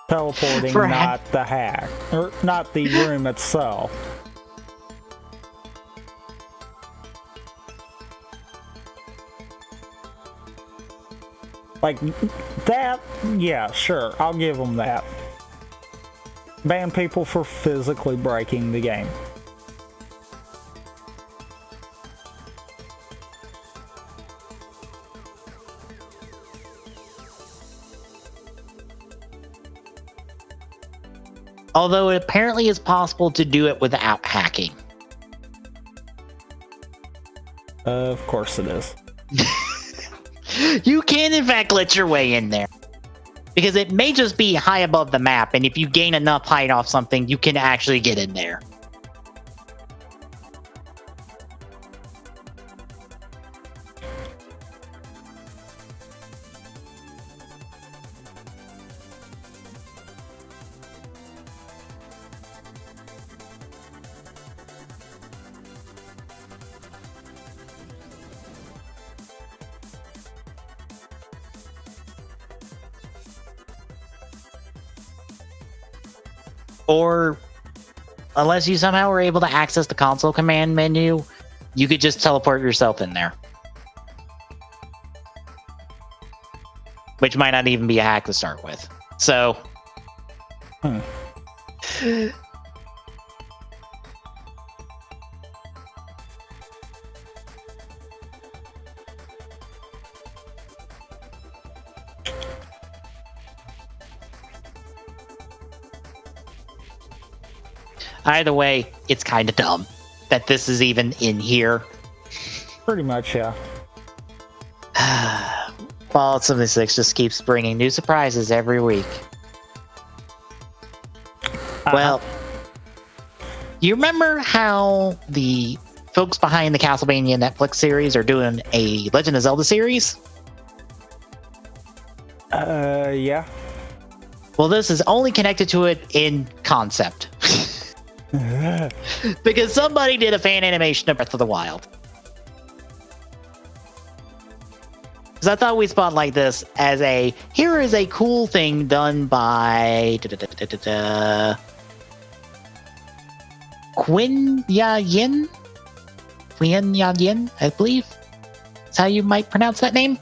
teleporting, not the hack. Or not the room itself. Like, that, yeah, sure, I'll give them that. Ban people for physically breaking the game. Although it apparently is possible to do it without hacking. Of course it is. You can, in fact, glitch your way in there. Because it may just be high above the map, and if you gain enough height off something, you can actually get in there. Or, unless you somehow were able to access the console command menu, you could just teleport yourself in there. Which might not even be a hack to start with. So... Either way, it's kind of dumb that this is even in here. Pretty much, yeah. Fallout 76 just keeps bringing new surprises every week. Well, you remember how the folks behind the Castlevania Netflix series are doing a Legend of Zelda series? Yeah. Well, this is only connected to it in concept. Because somebody did a fan animation of Breath of the Wild. Because I thought we'd spotlight this as here is a cool thing done by Quinn Ya Yin, I believe. That's how you might pronounce that name.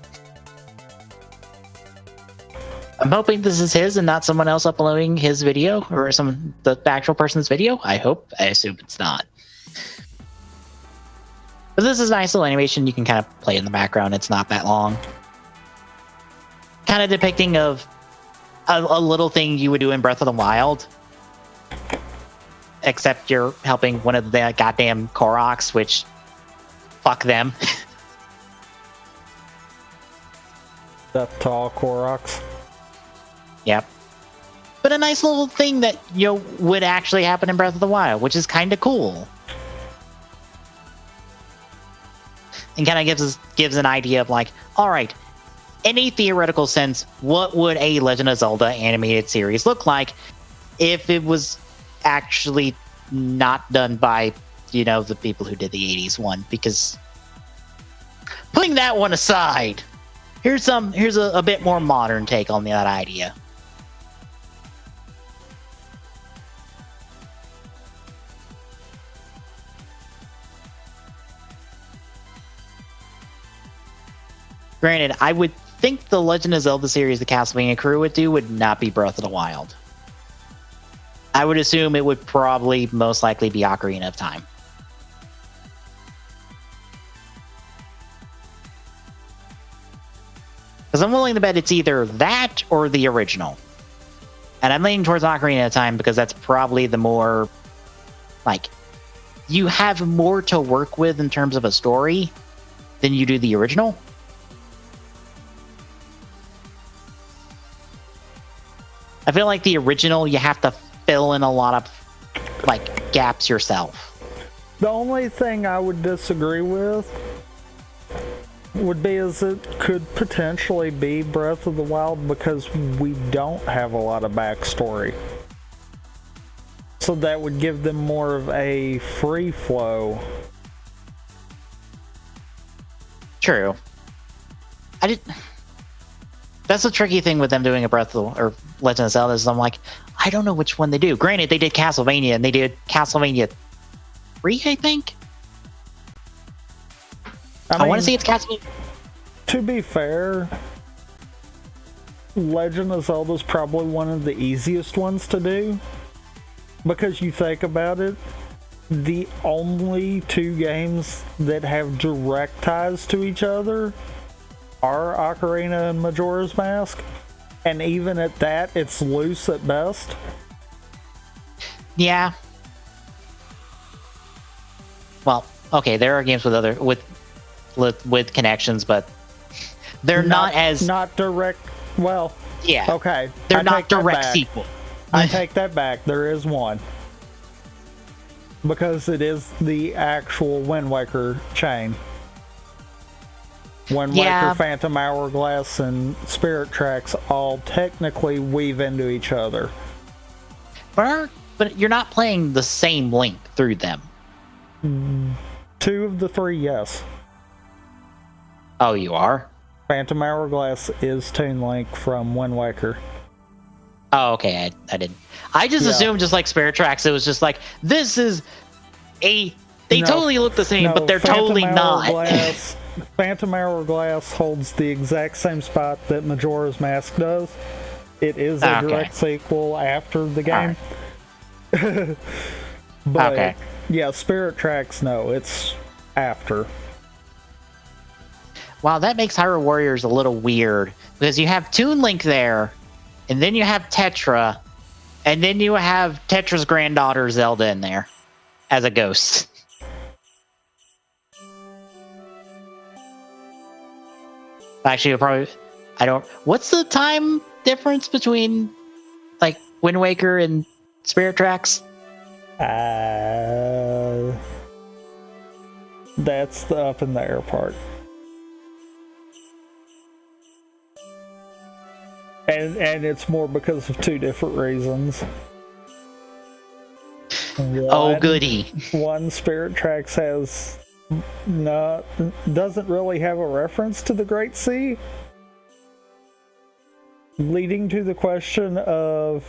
I'm hoping this is his and not someone else uploading his video or the actual person's video. I assume it's not. But this is a nice little animation you can kind of play in the background. It's not that long. Kind of depicting of a little thing you would do in Breath of the Wild. Except you're helping one of the goddamn Koroks, which fuck them. That tall Koroks. Yep. But a nice little thing that, would actually happen in Breath of the Wild, which is kind of cool. And kind of gives an idea of like, all right, in a theoretical sense, what would a Legend of Zelda animated series look like if it was actually not done by, the people who did the 80s one? Because putting that one aside, here's a bit more modern take on that idea. Granted, I would think the Legend of Zelda series the Castlevania crew would do would not be Breath of the Wild. I would assume it would probably most likely be Ocarina of Time. Because I'm willing to bet it's either that or the original. And I'm leaning towards Ocarina of Time because that's probably the more, you have more to work with in terms of a story than you do the original. I feel like the original, you have to fill in a lot of, gaps yourself. The only thing I would disagree with would be is it could potentially be Breath of the Wild because we don't have a lot of backstory. So that would give them more of a free flow. True. That's the tricky thing with them doing a Breath of the, or Legend of Zelda is I'm like, I don't know which one they do. Granted, they did Castlevania and they did Castlevania 3, I think. I want to say it's Castlevania. To be fair, Legend of Zelda is probably one of the easiest ones to do. Because you think about it, the only two games that have direct ties to each other are Ocarina and Majora's Mask, and even at that, it's loose at best. Yeah. Well, okay, there are games with other with connections, but they're not as not direct. Well, yeah. okay, They're not direct sequel. I take that back. There is one because it is the actual Wind Waker chain. Wind Waker, Phantom Hourglass, and Spirit Tracks all technically weave into each other. But you're not playing the same Link through them. 2 of the 3, yes. Oh, you are? Phantom Hourglass is Toon Link from Wind Waker. Oh, okay, I didn't. I just assumed, just like Spirit Tracks, it was just like, this is a... They totally look the same, but they're totally not. Phantom Hourglass holds the exact same spot that Majora's Mask does. It is a direct sequel after the game. Right. But, yeah, Spirit Tracks, no, it's after. Wow, that makes Hyrule Warriors a little weird, because you have Toon Link there, and then you have Tetra, and then you have Tetra's granddaughter Zelda in there as a ghost. Actually, what's the time difference between, like, Wind Waker and Spirit Tracks? That's the up in the air part. And it's more because of 2 different reasons. Goody. One, Spirit Tracks doesn't really have a reference to the Great Sea, leading to the question of,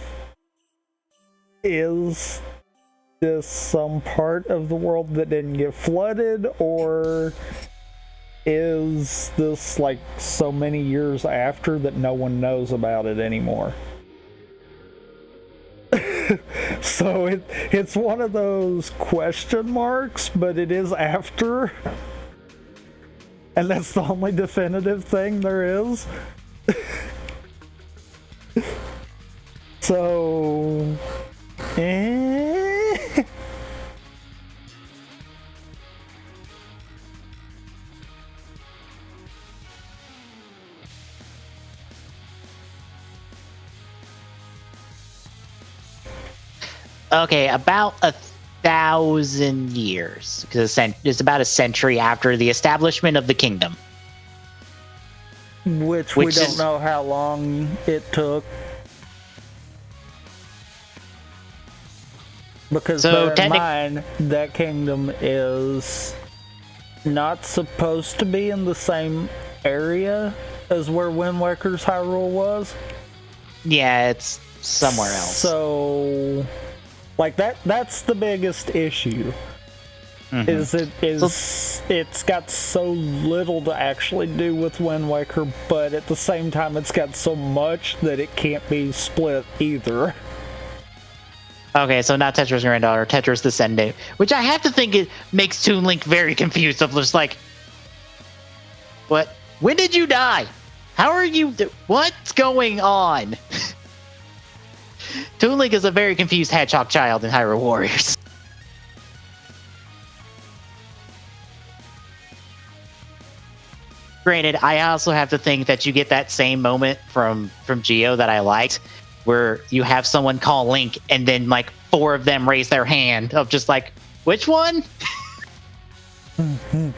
is this some part of the world that didn't get flooded, or is this like so many years after that no one knows about it anymore? So it's one of those question marks, but it is after, and that's the only definitive thing there is. So Okay, about 1,000 years, because it's about a century after the establishment of the kingdom. Which we don't know how long it took. Because bear in mind, that kingdom is not supposed to be in the same area as where Wind Waker's Hyrule was. Yeah, it's somewhere else. So, like, that's the biggest issue. Mm-hmm. It's got so little to actually do with Wind Waker, but at the same time it's got so much that it can't be split either. Okay, so not Tetra's granddaughter, Tetra's descendant, which I have to think it makes Toon Link very confused. Of just like, what? When did you die? How are you? What's going on? Toon Link is a very confused hedgehog child in Hyrule Warriors. Granted, I also have to think that you get that same moment from Geo that I liked, where you have someone call Link and then like 4 of them raise their hand of just like, which one? Mm-hmm.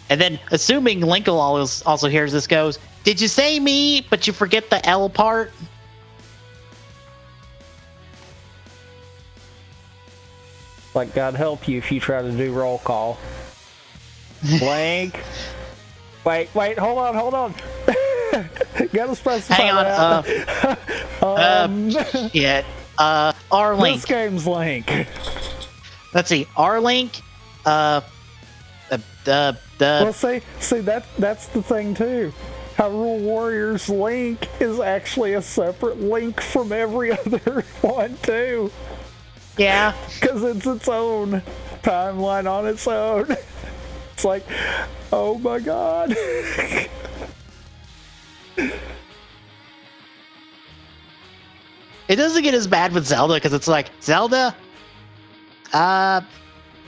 And then assuming Link also hears this goes, did you say me, but you forget the L part? Like, God help you if you try to do roll call. Link. Wait, hold on. Gotta specify. Hang on. Shit. R Link. This game's Link. Let's see. R Link. Well, see, that's the thing too. Hyrule Warriors Link is actually a separate Link from every other one too. Yeah. Because it's its own timeline on its own. It's like, oh my god. It doesn't get as bad with Zelda because it's like, Zelda,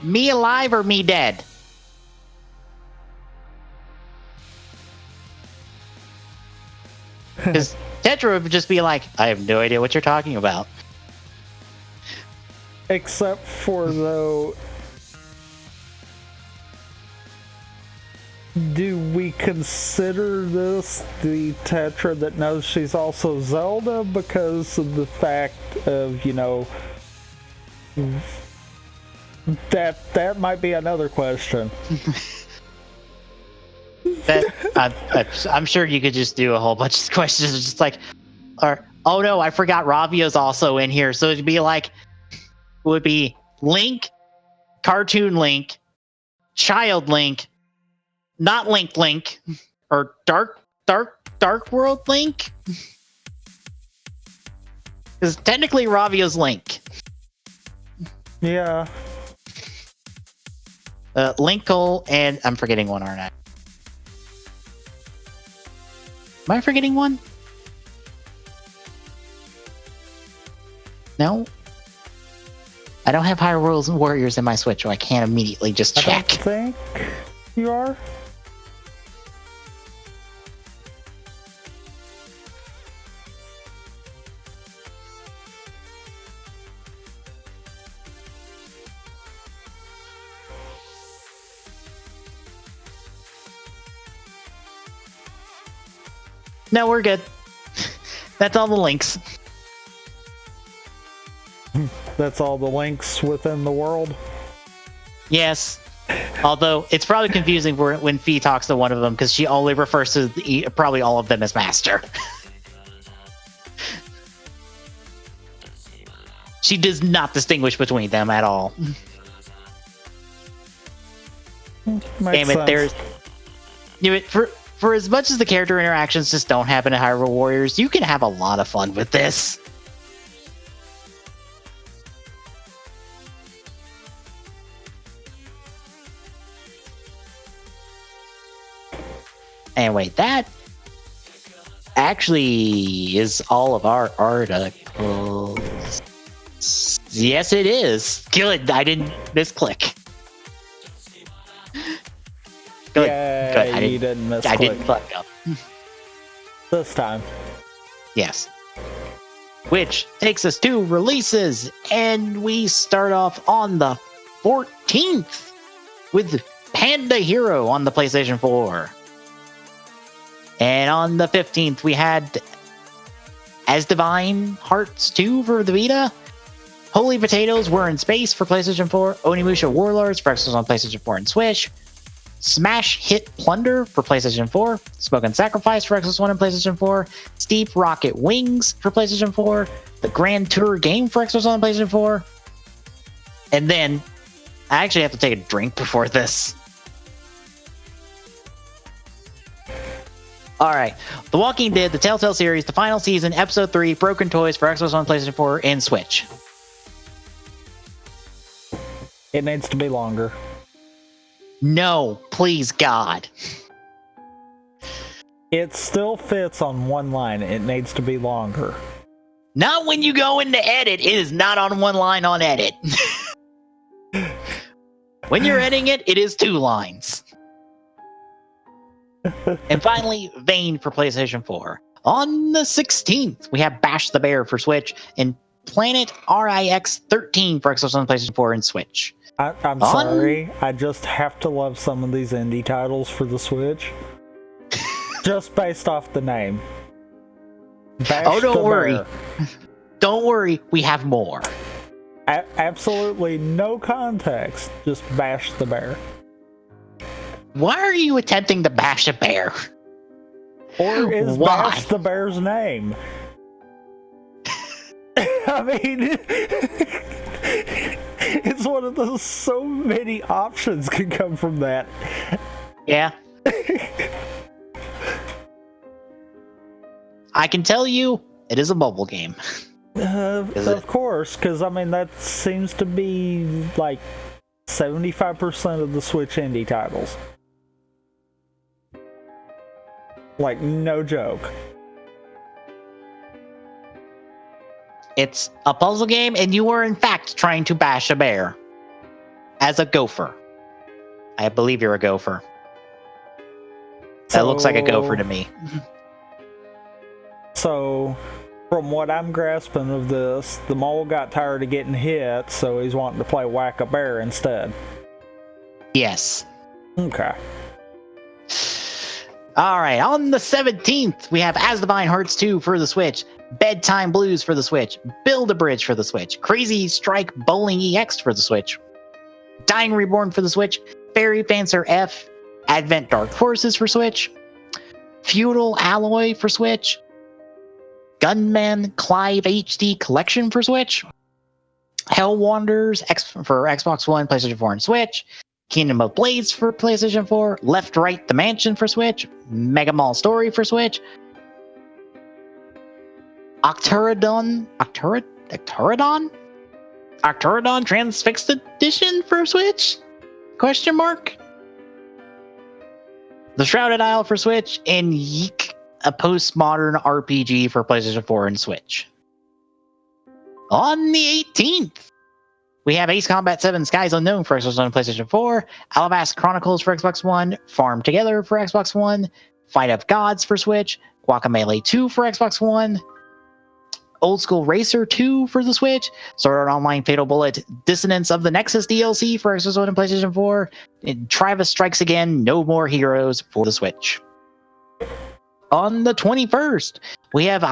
me alive or me dead? Because Tetra would just be like, I have no idea what you're talking about. Except for, though, do we consider this the Tetra that knows she's also Zelda because of the fact of, that might be another question. I'm sure you could just do a whole bunch of questions, just like, or oh no, I forgot Ravio's also in here, so it'd be like, it would be Link, Cartoon Link, Child Link, not Link, or Dark World Link, because technically Ravio's Link. Yeah. Linkle, and I'm forgetting one, aren't I? Am I forgetting one? No? I don't have Hyrule Warriors in my Switch, so I can't immediately just check. I don't think you are. No, we're good. That's all the links. That's all the links within the world? Yes. Although, it's probably confusing when Fee talks to one of them, because she only refers to probably all of them as Master. She does not distinguish between them at all. Damn it, sense. For as much as the character interactions just don't happen in Hyrule Warriors, you can have a lot of fun with this. Anyway, that actually is all of our articles. Yes, it is. Good, I didn't misclick. Good. Yeah, Good. you didn't misclick. I didn't fuck up. This time. Yes. Which takes us to releases, and we start off on the 14th with Panda Hero on the PlayStation 4. And on the 15th, we had As Divine Hearts 2 for the Vita. Holy Potatoes Were in Space for PlayStation 4. Onimusha Warlords for Xbox on PlayStation 4 and Switch. Smash Hit Plunder for PlayStation 4. Smoke and Sacrifice for Xbox One and PlayStation 4. Steep Rocket Wings for PlayStation 4. The Grand Tour Game for Xbox One and PlayStation 4. And then, I actually have to take a drink before this. Alright, The Walking Dead, the Telltale series, the final season, episode 3, Broken Toys for Xbox One, PlayStation 4, and Switch. It needs to be longer. No, please God. It still fits on one line. It needs to be longer. Not when you go into edit. It is not on one line on edit. When you're editing it, it is 2 lines. And finally, Vane for PlayStation 4. On the 16th, we have Bash the Bear for Switch and Planet RIX 13 for Xbox One, PlayStation 4, and Switch. I'm sorry. I just have to love some of these indie titles for the Switch. Just based off the name. Bash don't the worry. Bear. Don't worry, we have more. Absolutely no context. Just Bash the Bear. Why are you attempting to bash a bear? Or is Why? Bash the Bear's name? I mean, it's one of those, so many options can come from that. Yeah. I can tell you, it is a mobile game. Of course, because I mean, that seems to be like 75% of the Switch indie titles. Like, no joke. It's a puzzle game, and you are in fact trying to bash a bear as a gopher. I believe you're a gopher. That looks like a gopher to me. So, from what I'm grasping of this, the mole got tired of getting hit, so he's wanting to play Whack-A-Bear instead. Yes. Okay. Alright, on the 17th, we have As Divine Hearts 2 for the Switch, Bedtime Blues for the Switch, Build a Bridge for the Switch, Crazy Strike Bowling EX for the Switch, Dying Reborn for the Switch, Fairy Fancer F, Advent Dark Forces for Switch, Feudal Alloy for Switch, Gunman Clive HD Collection for Switch, Hell Wanderers for Xbox One, PlayStation 4, and Switch, Kingdom of Blades for PlayStation 4, Left Right the Mansion for Switch, Mega Mall Story for Switch, Octarodon Transfixed Edition for Switch? Question mark? The Shrouded Isle for Switch, and Yeek, a postmodern RPG for PlayStation 4 and Switch. On the 18th, we have Ace Combat 7 Skies Unknown for Xbox One and PlayStation 4, Alabast Chronicles for Xbox One, Farm Together for Xbox One, Fight of Gods for Switch, Guacamelee 2 for Xbox One, Old School Racer 2 for the Switch, Sword Art Online Fatal Bullet, Dissonance of the Nexus DLC for Xbox One and PlayStation 4, and Travis Strikes Again, No More Heroes for the Switch. On the 21st, we have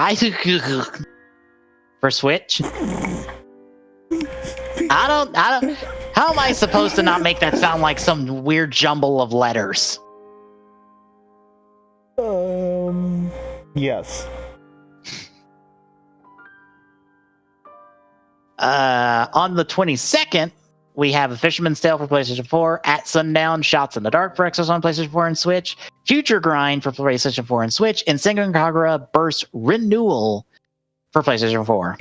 for Switch. I don't, how am I supposed to not make that sound like some weird jumble of letters? Yes. On the 22nd, we have A Fisherman's Tale for PlayStation 4, At Sundown, Shots in the Dark for Xbox One, PlayStation 4, and Switch, Future Grind for PlayStation 4 and Switch, and Sengoku Kagura Burst Renewal for PlayStation 4.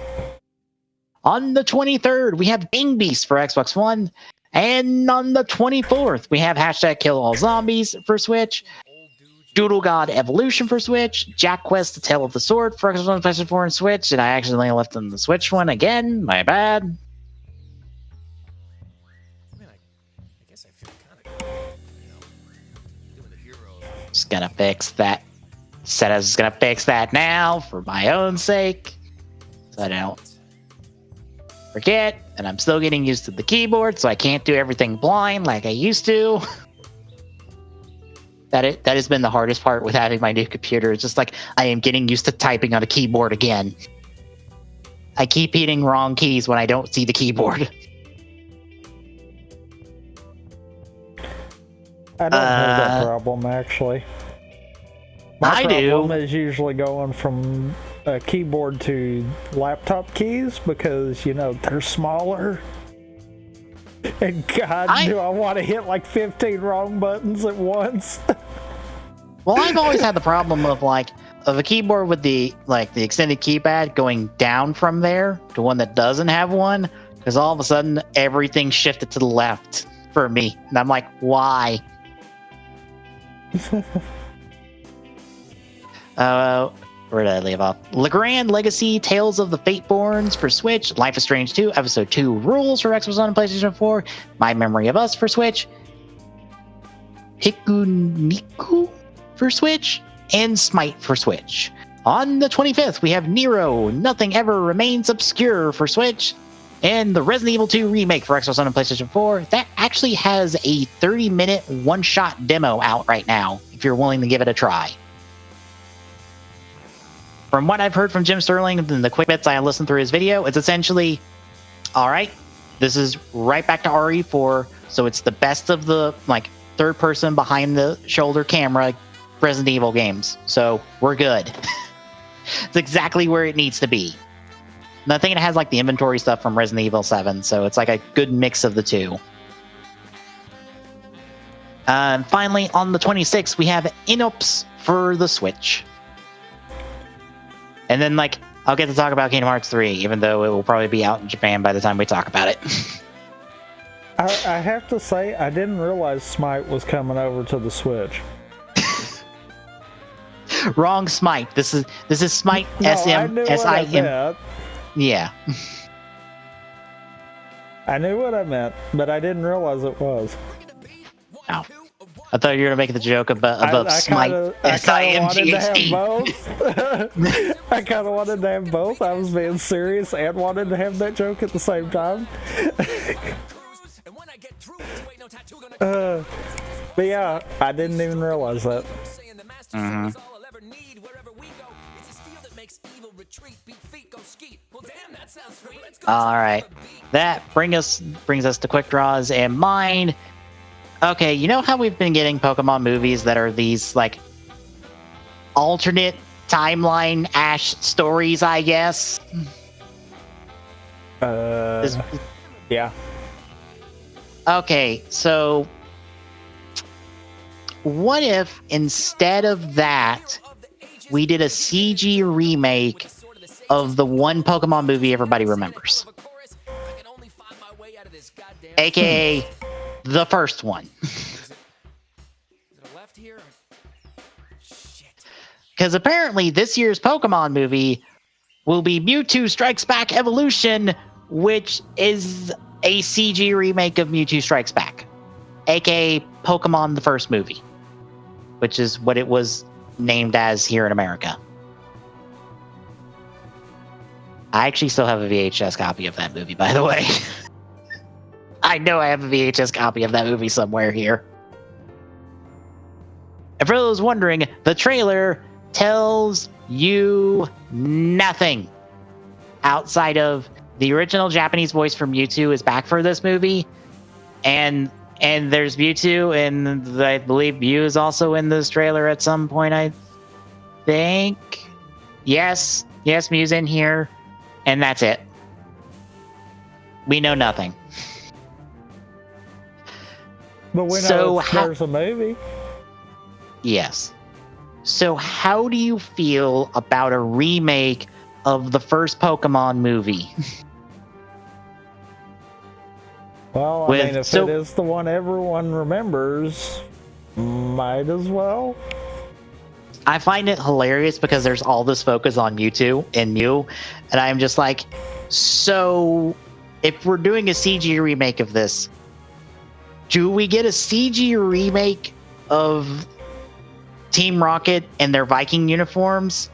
On the 23rd, we have Gang Beast for Xbox One, and on the 24th, we have hashtag Kill All Zombies for Switch, Doodle God Evolution for Switch, Jack Quest: The Tale of the Sword for Xbox One, PlayStation 4, and Switch, and I accidentally left in the Switch one again. My bad. I mean, I guess I feel kind of, doing the hero. Just gonna fix that. Said I was gonna fix that now for my own sake, so I don't forget. And I'm still getting used to the keyboard, so I can't do everything blind like I used to. That has been the hardest part with having my new computer. It's just like I am getting used to typing on a keyboard again. I keep hitting wrong keys when I don't see the keyboard. I don't have that problem, actually. My problem is usually going from a keyboard to laptop keys because, they're smaller. And God, do I want to hit like 15 wrong buttons at once? Well, I've always had the problem of a keyboard with the extended keypad going down from there to one that doesn't have one, because all of a sudden everything shifted to the left for me, and I'm like, why? Where did I leave off? Legrand Legacy Tales of the Fateborns for Switch, Life is Strange 2 Episode 2 Rules for Xbox One and PlayStation 4, My Memory of Us for Switch, Hikuniku for Switch, and Smite for Switch. On the 25th, we have Nero, Nothing Ever Remains Obscure for Switch, and the Resident Evil 2 remake for Xbox One and PlayStation 4. That actually has a 30-minute one-shot demo out right now, if you're willing to give it a try. From what I've heard from Jim Sterling and the quick bits I listened through his video, it's essentially, all right, this is right back to RE4, so it's the best of the third person behind the shoulder camera Resident Evil games. So we're good. It's exactly where it needs to be. And I think it has the inventory stuff from Resident Evil 7, so it's a good mix of the two. And finally, on the 26th, we have Inops for the Switch. And then, I'll get to talk about Kingdom Hearts 3, even though it will probably be out in Japan by the time we talk about it. I have to say, I didn't realize Smite was coming over to the Switch. Wrong Smite. This is Smite No, I SM knew what I SIM. meant. Yeah. I knew what I meant, but I didn't realize it was. Oh. I thought you were gonna make the joke about I Smite kinda wanted to have SIMGHD. both. I kind of wanted to have both. I was being serious and wanted to have that joke at the same time. But yeah, I didn't even realize that. Mhm. All right, that brings us to quick draws and mine. Okay, you know how we've been getting Pokemon movies that are these like alternate timeline Ash stories, I guess. Yeah. Okay, so what if instead of that, we did a CG remake of the one Pokemon movie everybody remembers? AKA the first one. Because apparently this year's Pokemon movie will be Mewtwo Strikes Back Evolution, which is a CG remake of Mewtwo Strikes Back, aka Pokemon the first movie, which is what it was named as here in America. I actually still have a VHS copy of that movie, by the way. I know I have a VHS copy of that movie somewhere here. And for those wondering, the trailer tells you nothing outside of the original Japanese voice for Mewtwo is back for this movie, and there's Mewtwo, and I believe Mew is also in this trailer at some point. I think, yes, Mew's in here, and that's it. We know nothing. But we know So there's a movie. Yes. So how do you feel about a remake of the first Pokemon movie? Well, I mean, if it is the one everyone remembers, might as well. I find it hilarious because there's all this focus on Mewtwo and Mew, and I'm just like, so if we're doing a CG remake of this, do we get a CG remake of Team Rocket and their Viking uniforms?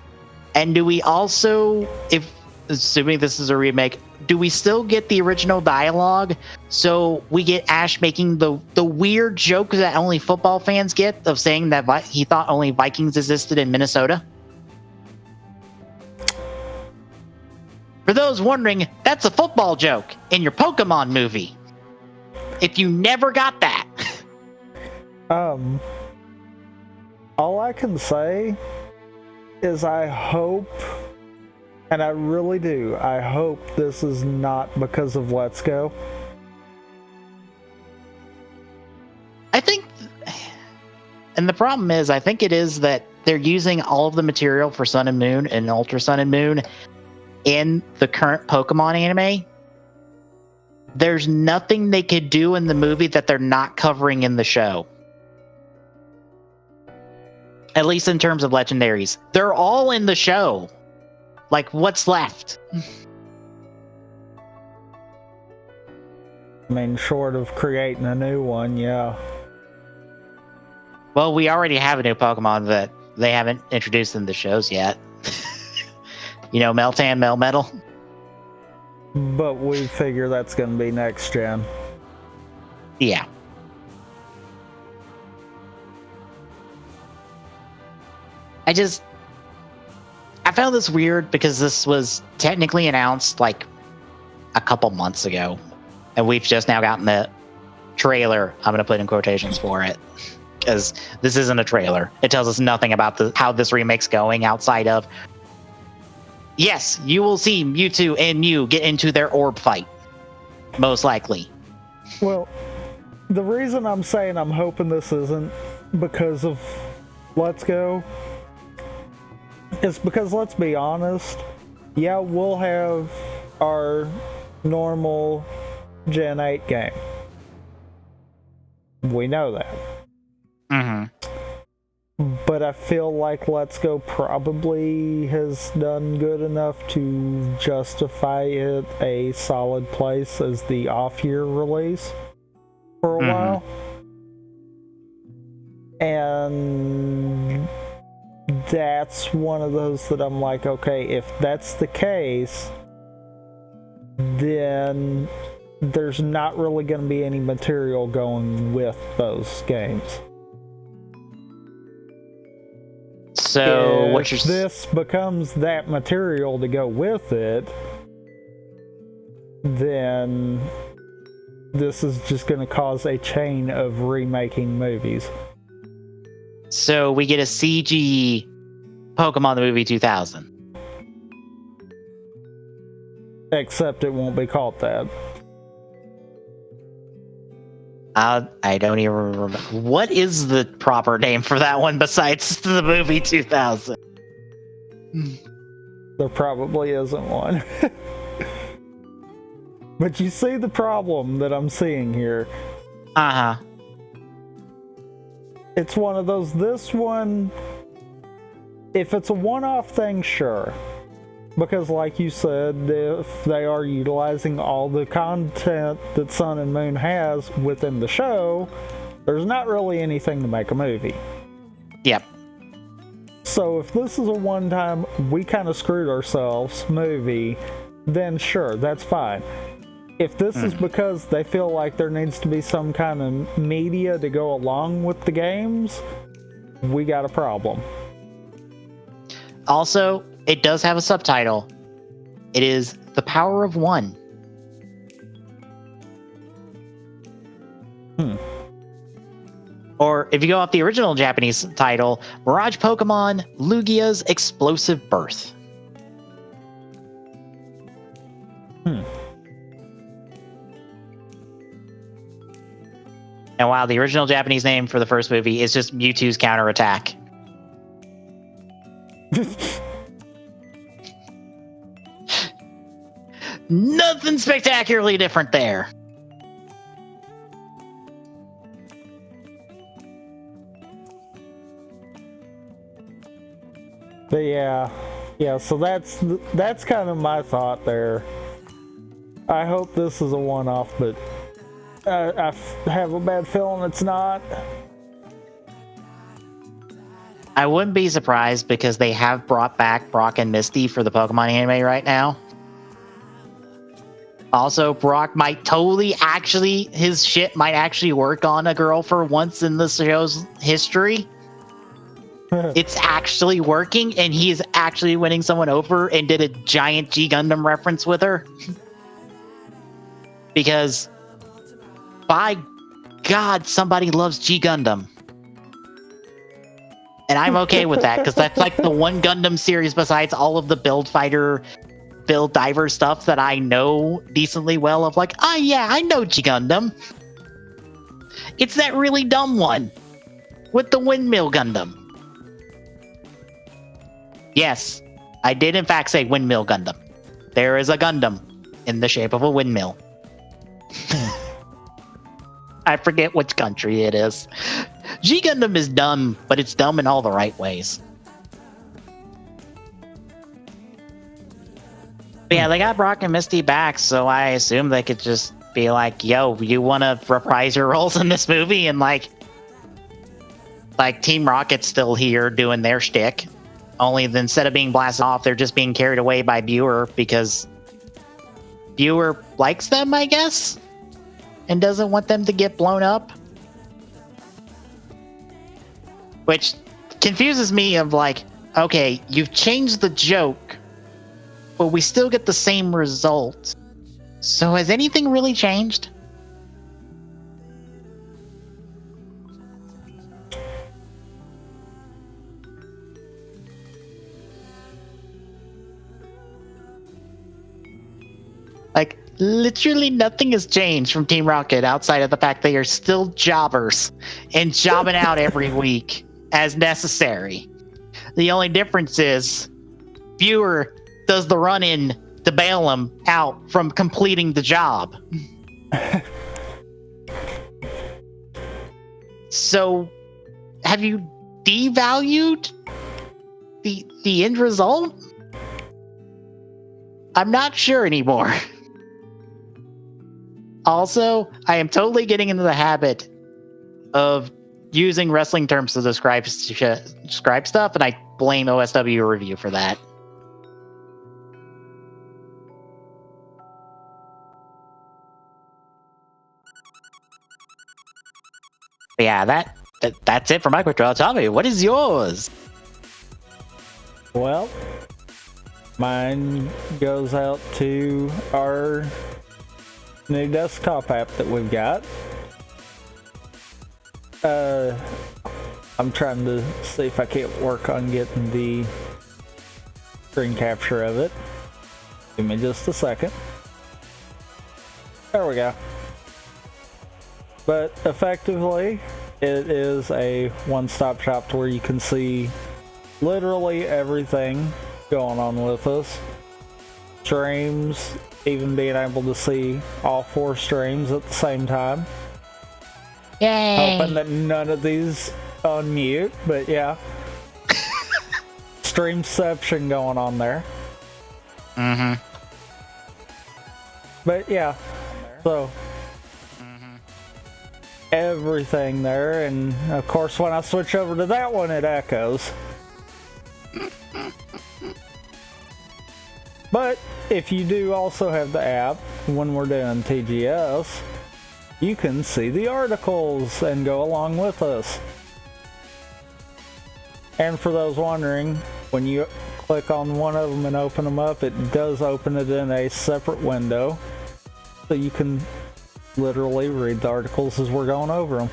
And do we also, if assuming this is a remake, do we still get the original dialogue? So we get Ash making the weird joke that only football fans get of saying that he thought only Vikings existed in Minnesota? For those wondering, that's a football joke in your Pokemon movie. If you never got that. All I can say is I hope, and I really do, I hope this is not because of Let's Go. I think, and the problem is, I think it is that they're using all of the material for Sun and Moon and Ultra Sun and Moon in the current Pokemon anime. There's nothing they could do in the movie that they're not covering in the show. At least in terms of legendaries. They're all in the show. Like, what's left? I mean, short of creating a new one, yeah. Well, we already have a new Pokemon that they haven't introduced in the shows yet. You know, Meltan, Melmetal. But we figure that's going to be next gen. Yeah. I found this weird because this was technically announced like a couple months ago, and we've just now gotten the trailer. I'm going to put in quotations for it because this isn't a trailer. It tells us nothing about how this remake's going outside of, yes, you will see Mewtwo and Mew get into their orb fight. Most likely. Well, the reason I'm saying I'm hoping this isn't because of Let's Go is because, let's be honest, yeah, we'll have our normal Gen 8 game. We know that. Mm-hmm. But I feel like Let's Go probably has done good enough to justify it a solid place as the off-year release for a while. And that's one of those that I'm like, okay, if that's the case, then there's not really going to be any material going with those games. So if this becomes that material to go with it, then this is just going to cause a chain of remaking movies. So we get a CG Pokemon the movie 2000. Except it won't be called that. I don't even remember. What is the proper name for that one besides the movie 2000? There probably isn't one. But you see the problem that I'm seeing here. Uh-huh. It's one of those, this one, if it's a one-off thing, sure. Because like you said, if they are utilizing all the content that Sun and Moon has within the show, there's not really anything to make a movie. Yep. So if this is a one-time, we kind of screwed ourselves movie, then sure, that's fine. If this is because they feel like there needs to be some kind of media to go along with the games, we got a problem. Also, it does have a subtitle. It is The Power of One. Or if you go off the original Japanese title, Mirage Pokemon Lugia's Explosive Birth. And while the original Japanese name for the first movie is just Mewtwo's Counterattack. Nothing spectacularly different there. But yeah, so that's kind of my thought there. I hope this is a one-off, but I have a bad feeling it's not. I wouldn't be surprised because they have brought back Brock and Misty for the Pokemon anime right now. Also, Brock might totally his shit might actually work on a girl for once in the show's history. It's actually working, and he is actually winning someone over and did a giant G Gundam reference with her. Because, by God, somebody loves G Gundam. And I'm okay with that, because that's like the one Gundam series besides all of the Build Fighter, Build Diver stuff that I know decently well of, like, oh yeah, I know G Gundam. It's that really dumb one with the Windmill Gundam. Yes, I did in fact say Windmill Gundam. There is a Gundam in the shape of a windmill. I forget which country it is. G Gundam is dumb, but it's dumb in all the right ways. But yeah, they got Brock and Misty back, so I assume they could just be like, yo, you want to reprise your roles in this movie? And like Team Rocket's still here doing their shtick. Only instead of being blasted off, they're just being carried away by Viewer because Viewer likes them, I guess? And doesn't want them to get blown up. Which confuses me of like, okay, you've changed the joke, but we still get the same result. So has anything really changed? Like, literally nothing has changed from Team Rocket outside of the fact they are still jobbers and jobbing out every week as necessary. The only difference is Viewer does the run-in to bail him out from completing the job. So, have you devalued the end result? I'm not sure anymore. Also, I am totally getting into the habit of using wrestling terms to describe stuff, and I blame OSW Review for that. But yeah, that's it for my quick draw. Tell me, what is yours? Well, mine goes out to our new desktop app that we've got. I'm trying to see if I can't work on getting the screen capture of it. Give me just a second. There we go. But effectively, it is a one-stop shop to where you can see literally everything going on with us. Streams, even being able to see all 4 streams at the same time. Yay! Hoping that none of these unmute, but yeah. Streamception going on there. Mm-hmm. But yeah, so everything there, and of course when I switch over to that one it echoes. But if you do also have the app, when we're doing TGS, you can see the articles and go along with us. And for those wondering, when you click on one of them and open them up, it does open it in a separate window, so you can literally read the articles as we're going over them.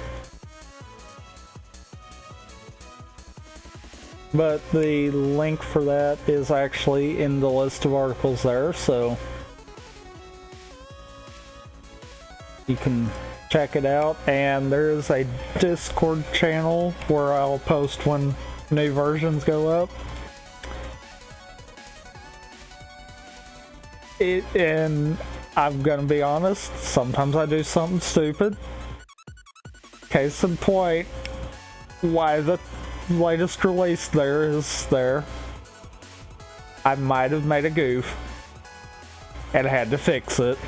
But the link for that is actually in the list of articles there, so you can check it out. And there's a Discord channel where I'll post when new versions go up. And I'm gonna be honest, sometimes I do something stupid. Case in point, why the latest release there is there. I might have made a goof and had to fix it.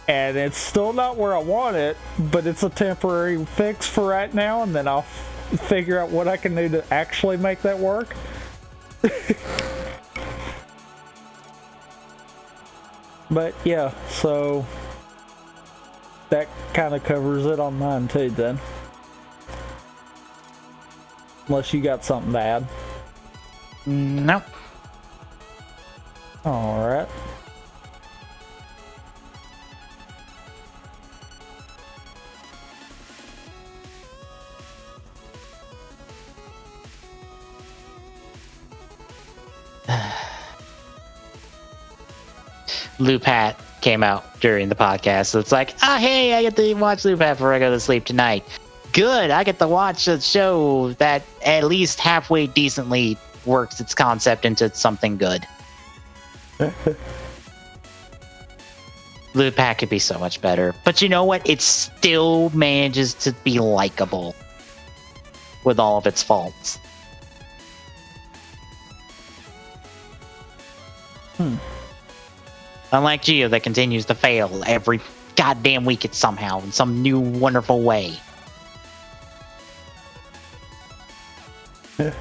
And it's still not where I want it, but it's a temporary fix for right now, and then I'll figure out what I can do to actually make that work. But yeah, so that kind of covers it on mine too then. Unless you got something to add. Nope. Alright. Loop Hat came out during the podcast, so it's like, hey, I get to watch Loop Hat before I go to sleep tonight. Good, I get to watch a show that at least halfway decently works its concept into something good. Loop Hat could be so much better, but you know what? It still manages to be likable with all of its faults. Unlike Geo, that continues to fail every goddamn week it's somehow in some new wonderful way. You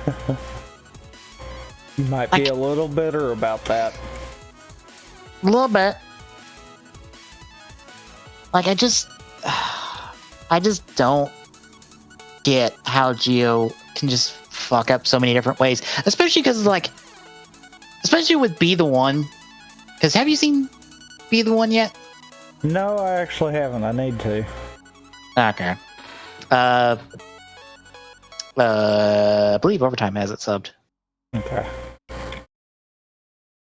might be a little bitter about that. A little bit. Like, I just don't get how Geo can just fuck up so many different ways. Especially because, like, especially with Be the One. Because have you seen Be the One yet? No, I actually haven't. I need to. Okay. I believe Overtime has it subbed. Okay.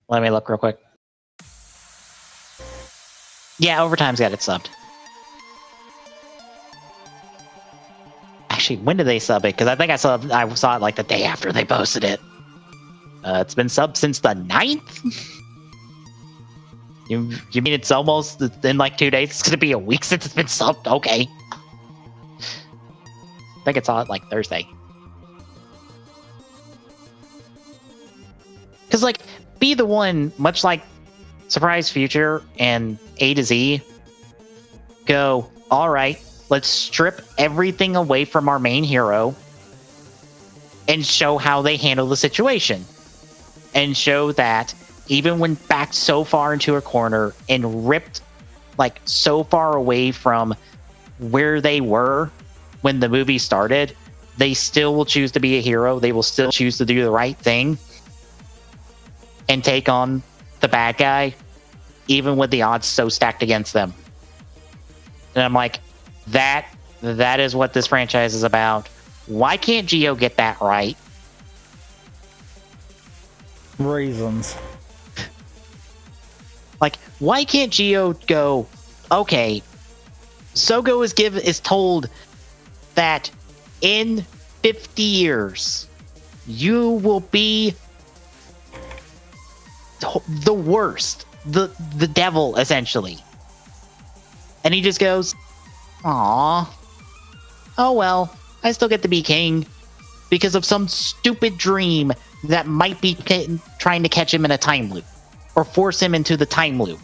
Let me look real quick. Yeah, Overtime's got it subbed. Actually, when did they sub it? Because I think I saw it like the day after they posted it. It's been subbed since the 9th? You mean it's almost in like 2 days? It's gonna be a week since it's been subbed? Okay. I think it's on like Thursday. Because like, be the one, much like Surprise Future and A to Z, go, all right, let's strip everything away from our main hero and show how they handle the situation. And show that even when backed so far into a corner and ripped like so far away from where they were when the movie started, they still will choose to be a hero. They will still choose to do the right thing and take on the bad guy, even with the odds so stacked against them. And I'm like, that is what this franchise is about. Why can't Geo get that right? Reasons. Like, why can't Geo go, okay, Sogo is told that in 50 years, you will be the worst, the devil, essentially. And he just goes, aw, oh well, I still get to be king because of some stupid dream that might be trying to catch him in a time loop or force him into the time loop.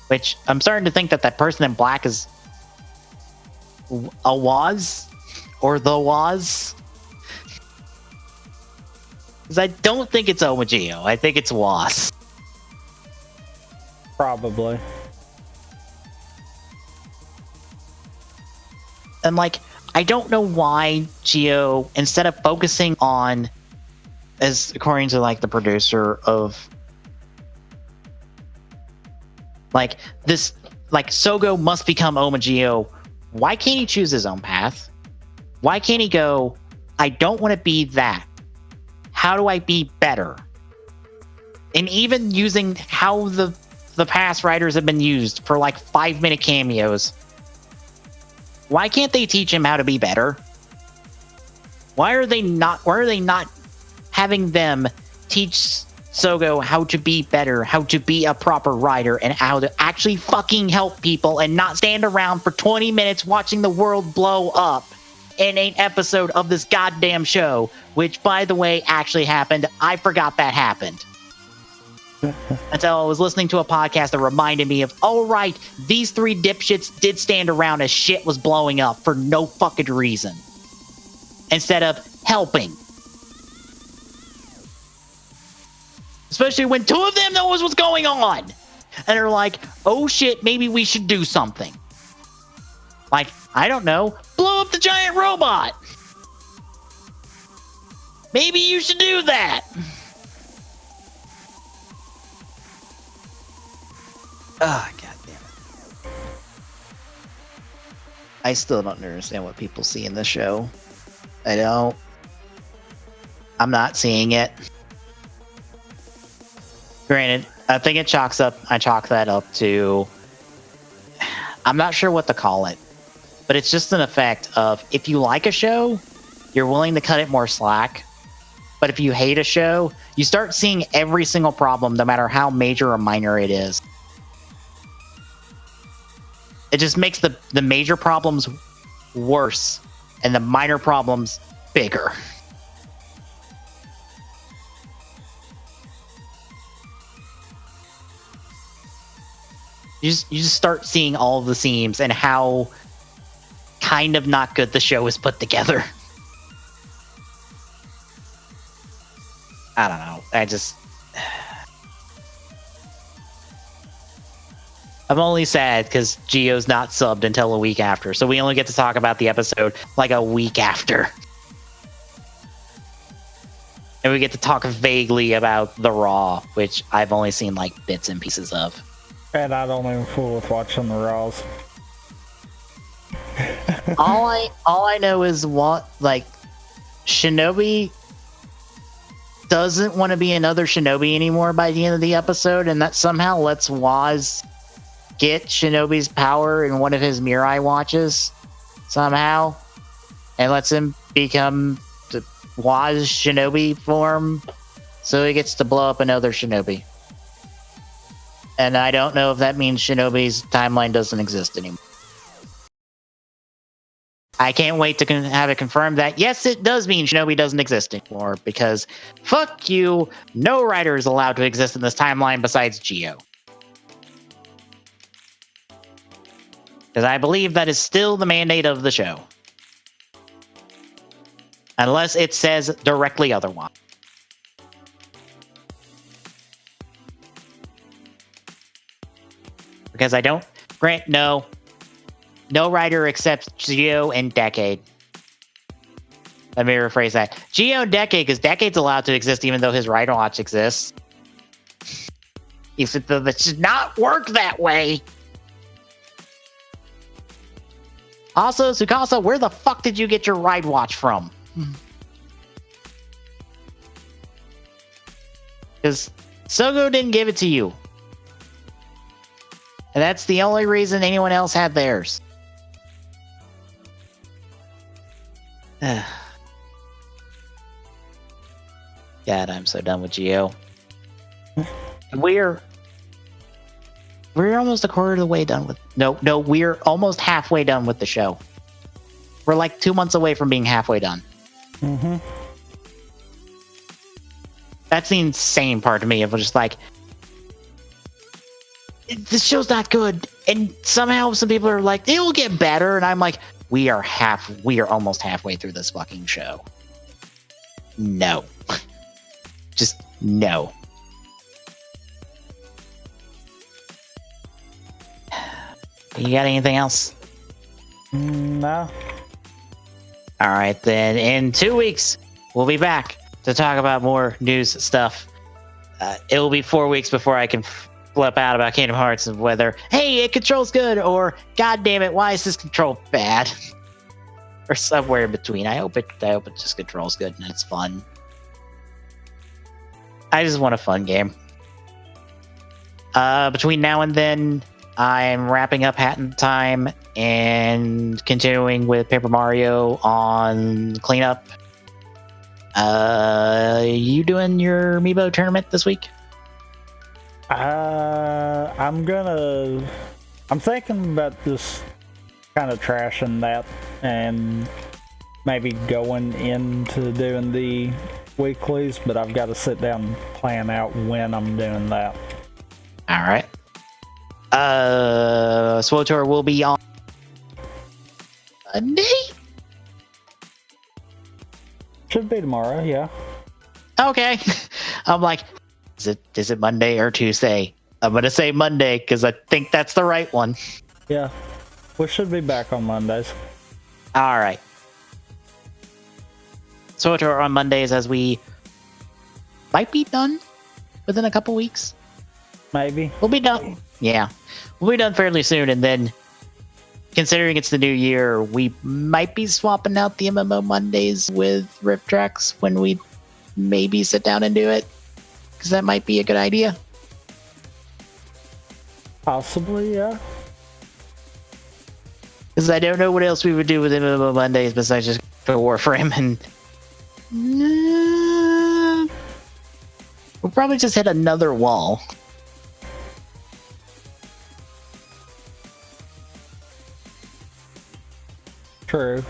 Which I'm starting to think that person in black is a Waz or the Waz. Because I don't think it's Omageo. I think it's Waz. Probably. And like, I don't know why Geo, instead of focusing on, as according to like the producer of like this, like Sogo must become Omageo, why can't he choose his own path? Why can't he go, I don't want to be that. How do I be better? And even using how the past writers have been used for like 5-minute cameos, why can't they teach him how to be better? Why are they not having them teach Sogo how to be better, how to be a proper writer, and how to actually fucking help people and not stand around for 20 minutes watching the world blow up in an episode of this goddamn show, which, by the way, actually happened. I forgot that happened. Until I was listening to a podcast that reminded me of, oh right, these 3 dipshits did stand around as shit was blowing up for no fucking reason. Instead of helping. Especially when 2 of them knows what's going on. And they're like, oh shit, maybe we should do something. Like, I don't know, blow up the giant robot. Maybe you should do that. Ah, oh, god damn it. I still don't understand what people see in this show. I don't. I'm not seeing it. Granted, I think I chalk that up to, I'm not sure what to call it, but it's just an effect of, if you like a show, you're willing to cut it more slack. But if you hate a show, you start seeing every single problem, no matter how major or minor it is. It just makes the major problems worse and the minor problems bigger. You just start seeing all of the seams and how kind of not good the show is put together. I don't know. I'm only sad because Geo's not subbed until a week after, so we only get to talk about the episode like a week after. And we get to talk vaguely about the Raw, which I've only seen like bits and pieces of. And I don't even fool with watching the Raws. all I know is what, like, Shinobi doesn't want to be another Shinobi anymore by the end of the episode, and that somehow lets Waz get Shinobi's power in one of his Mirai watches somehow, and lets him become the Waz Shinobi form, so he gets to blow up another Shinobi. And I don't know if that means Shinobi's timeline doesn't exist anymore. I can't wait to have it confirmed that, yes, it does mean Shinobi doesn't exist anymore, because fuck you, no writer is allowed to exist in this timeline besides Geo. Because I believe that is still the mandate of the show. Unless it says directly otherwise. Because I don't... Grant, no. No writer except Geo and Decade. Let me rephrase that. Geo and Decade, because Decade's allowed to exist even though his writer watch exists. That should not work that way. Also, Tsukasa, where the fuck did you get your ride watch from? Because Sogo didn't give it to you. And that's the only reason anyone else had theirs. God, I'm so done with Geo. We're almost a quarter of the way done with... No, we're almost halfway done with the show. We're like 2 months away from being halfway done. Mm-hmm. That's the insane part to me. Of just like, this show's not good, and somehow some people are like, it will get better, and I'm like, we are almost halfway through this fucking show. No. Just no. You got anything else? No. All right, then. In 2 weeks, we'll be back to talk about more news stuff. It will be 4 weeks before I can flip out about Kingdom Hearts and whether, hey, it controls good, or god damn it, why is this control bad? Or somewhere in between. I hope it just controls good and it's fun. I just want a fun game. Between now and then, I'm wrapping up Hat in Time and continuing with Paper Mario on cleanup. You doing your Amiibo tournament this week? I'm thinking about just kind of trashing that and maybe going into doing the weeklies, but I've got to sit down and plan out when I'm doing that. All right. SWOTOR will be on Monday? Should be tomorrow, yeah. Okay. I'm like, is it Monday or Tuesday? I'm going to say Monday because I think that's the right one. Yeah. We should be back on Mondays. All right. SWOTOR on Mondays, as we might be done within a couple weeks. Maybe. We'll be done. Yeah. We'll be done fairly soon, and then considering it's the new year, we might be swapping out the MMO Mondays with Rift Tracks when we maybe sit down and do it. Because that might be a good idea. Possibly, yeah. Because I don't know what else we would do with MMO Mondays besides just go Warframe, and we'll probably just hit another wall. True.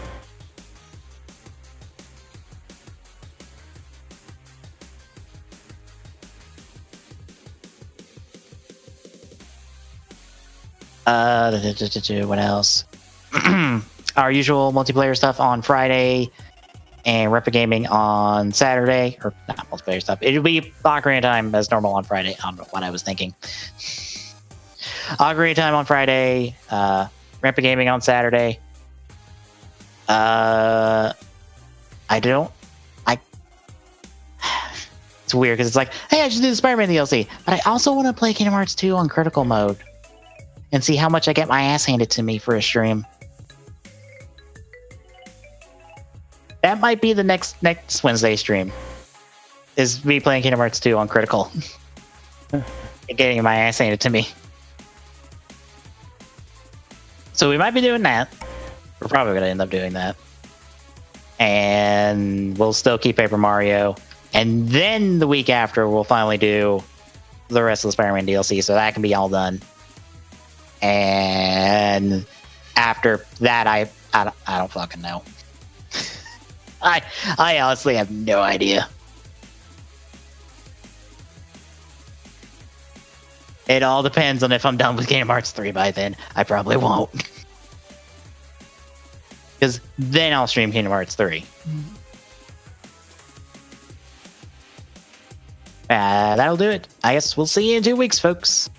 What else? Our usual multiplayer stuff on Friday, and Repa Gaming on Saturday, or not multiplayer stuff. It'll be Ocarina Time as normal on Friday. I don't know what I was thinking. Ocarina Time on Friday, Repa Gaming on Saturday. It's weird because it's like, hey, I should do the Spider-Man DLC, but I also want to play Kingdom Hearts 2 on critical mode and see how much I get my ass handed to me for a stream. That might be the next Wednesday stream, is me playing Kingdom Hearts 2 on critical and getting my ass handed to me. So we might be doing that. We're probably going to end up doing that. And we'll still keep Paper Mario. And then the week after, we'll finally do the rest of the Spider-Man DLC, so that can be all done. And after that, I I don't fucking know. I honestly have no idea. It all depends on if I'm done with Kingdom Hearts 3 by then. I probably won't. Because then I'll stream Kingdom Hearts 3. That'll do it. I guess we'll see you in 2 weeks, folks.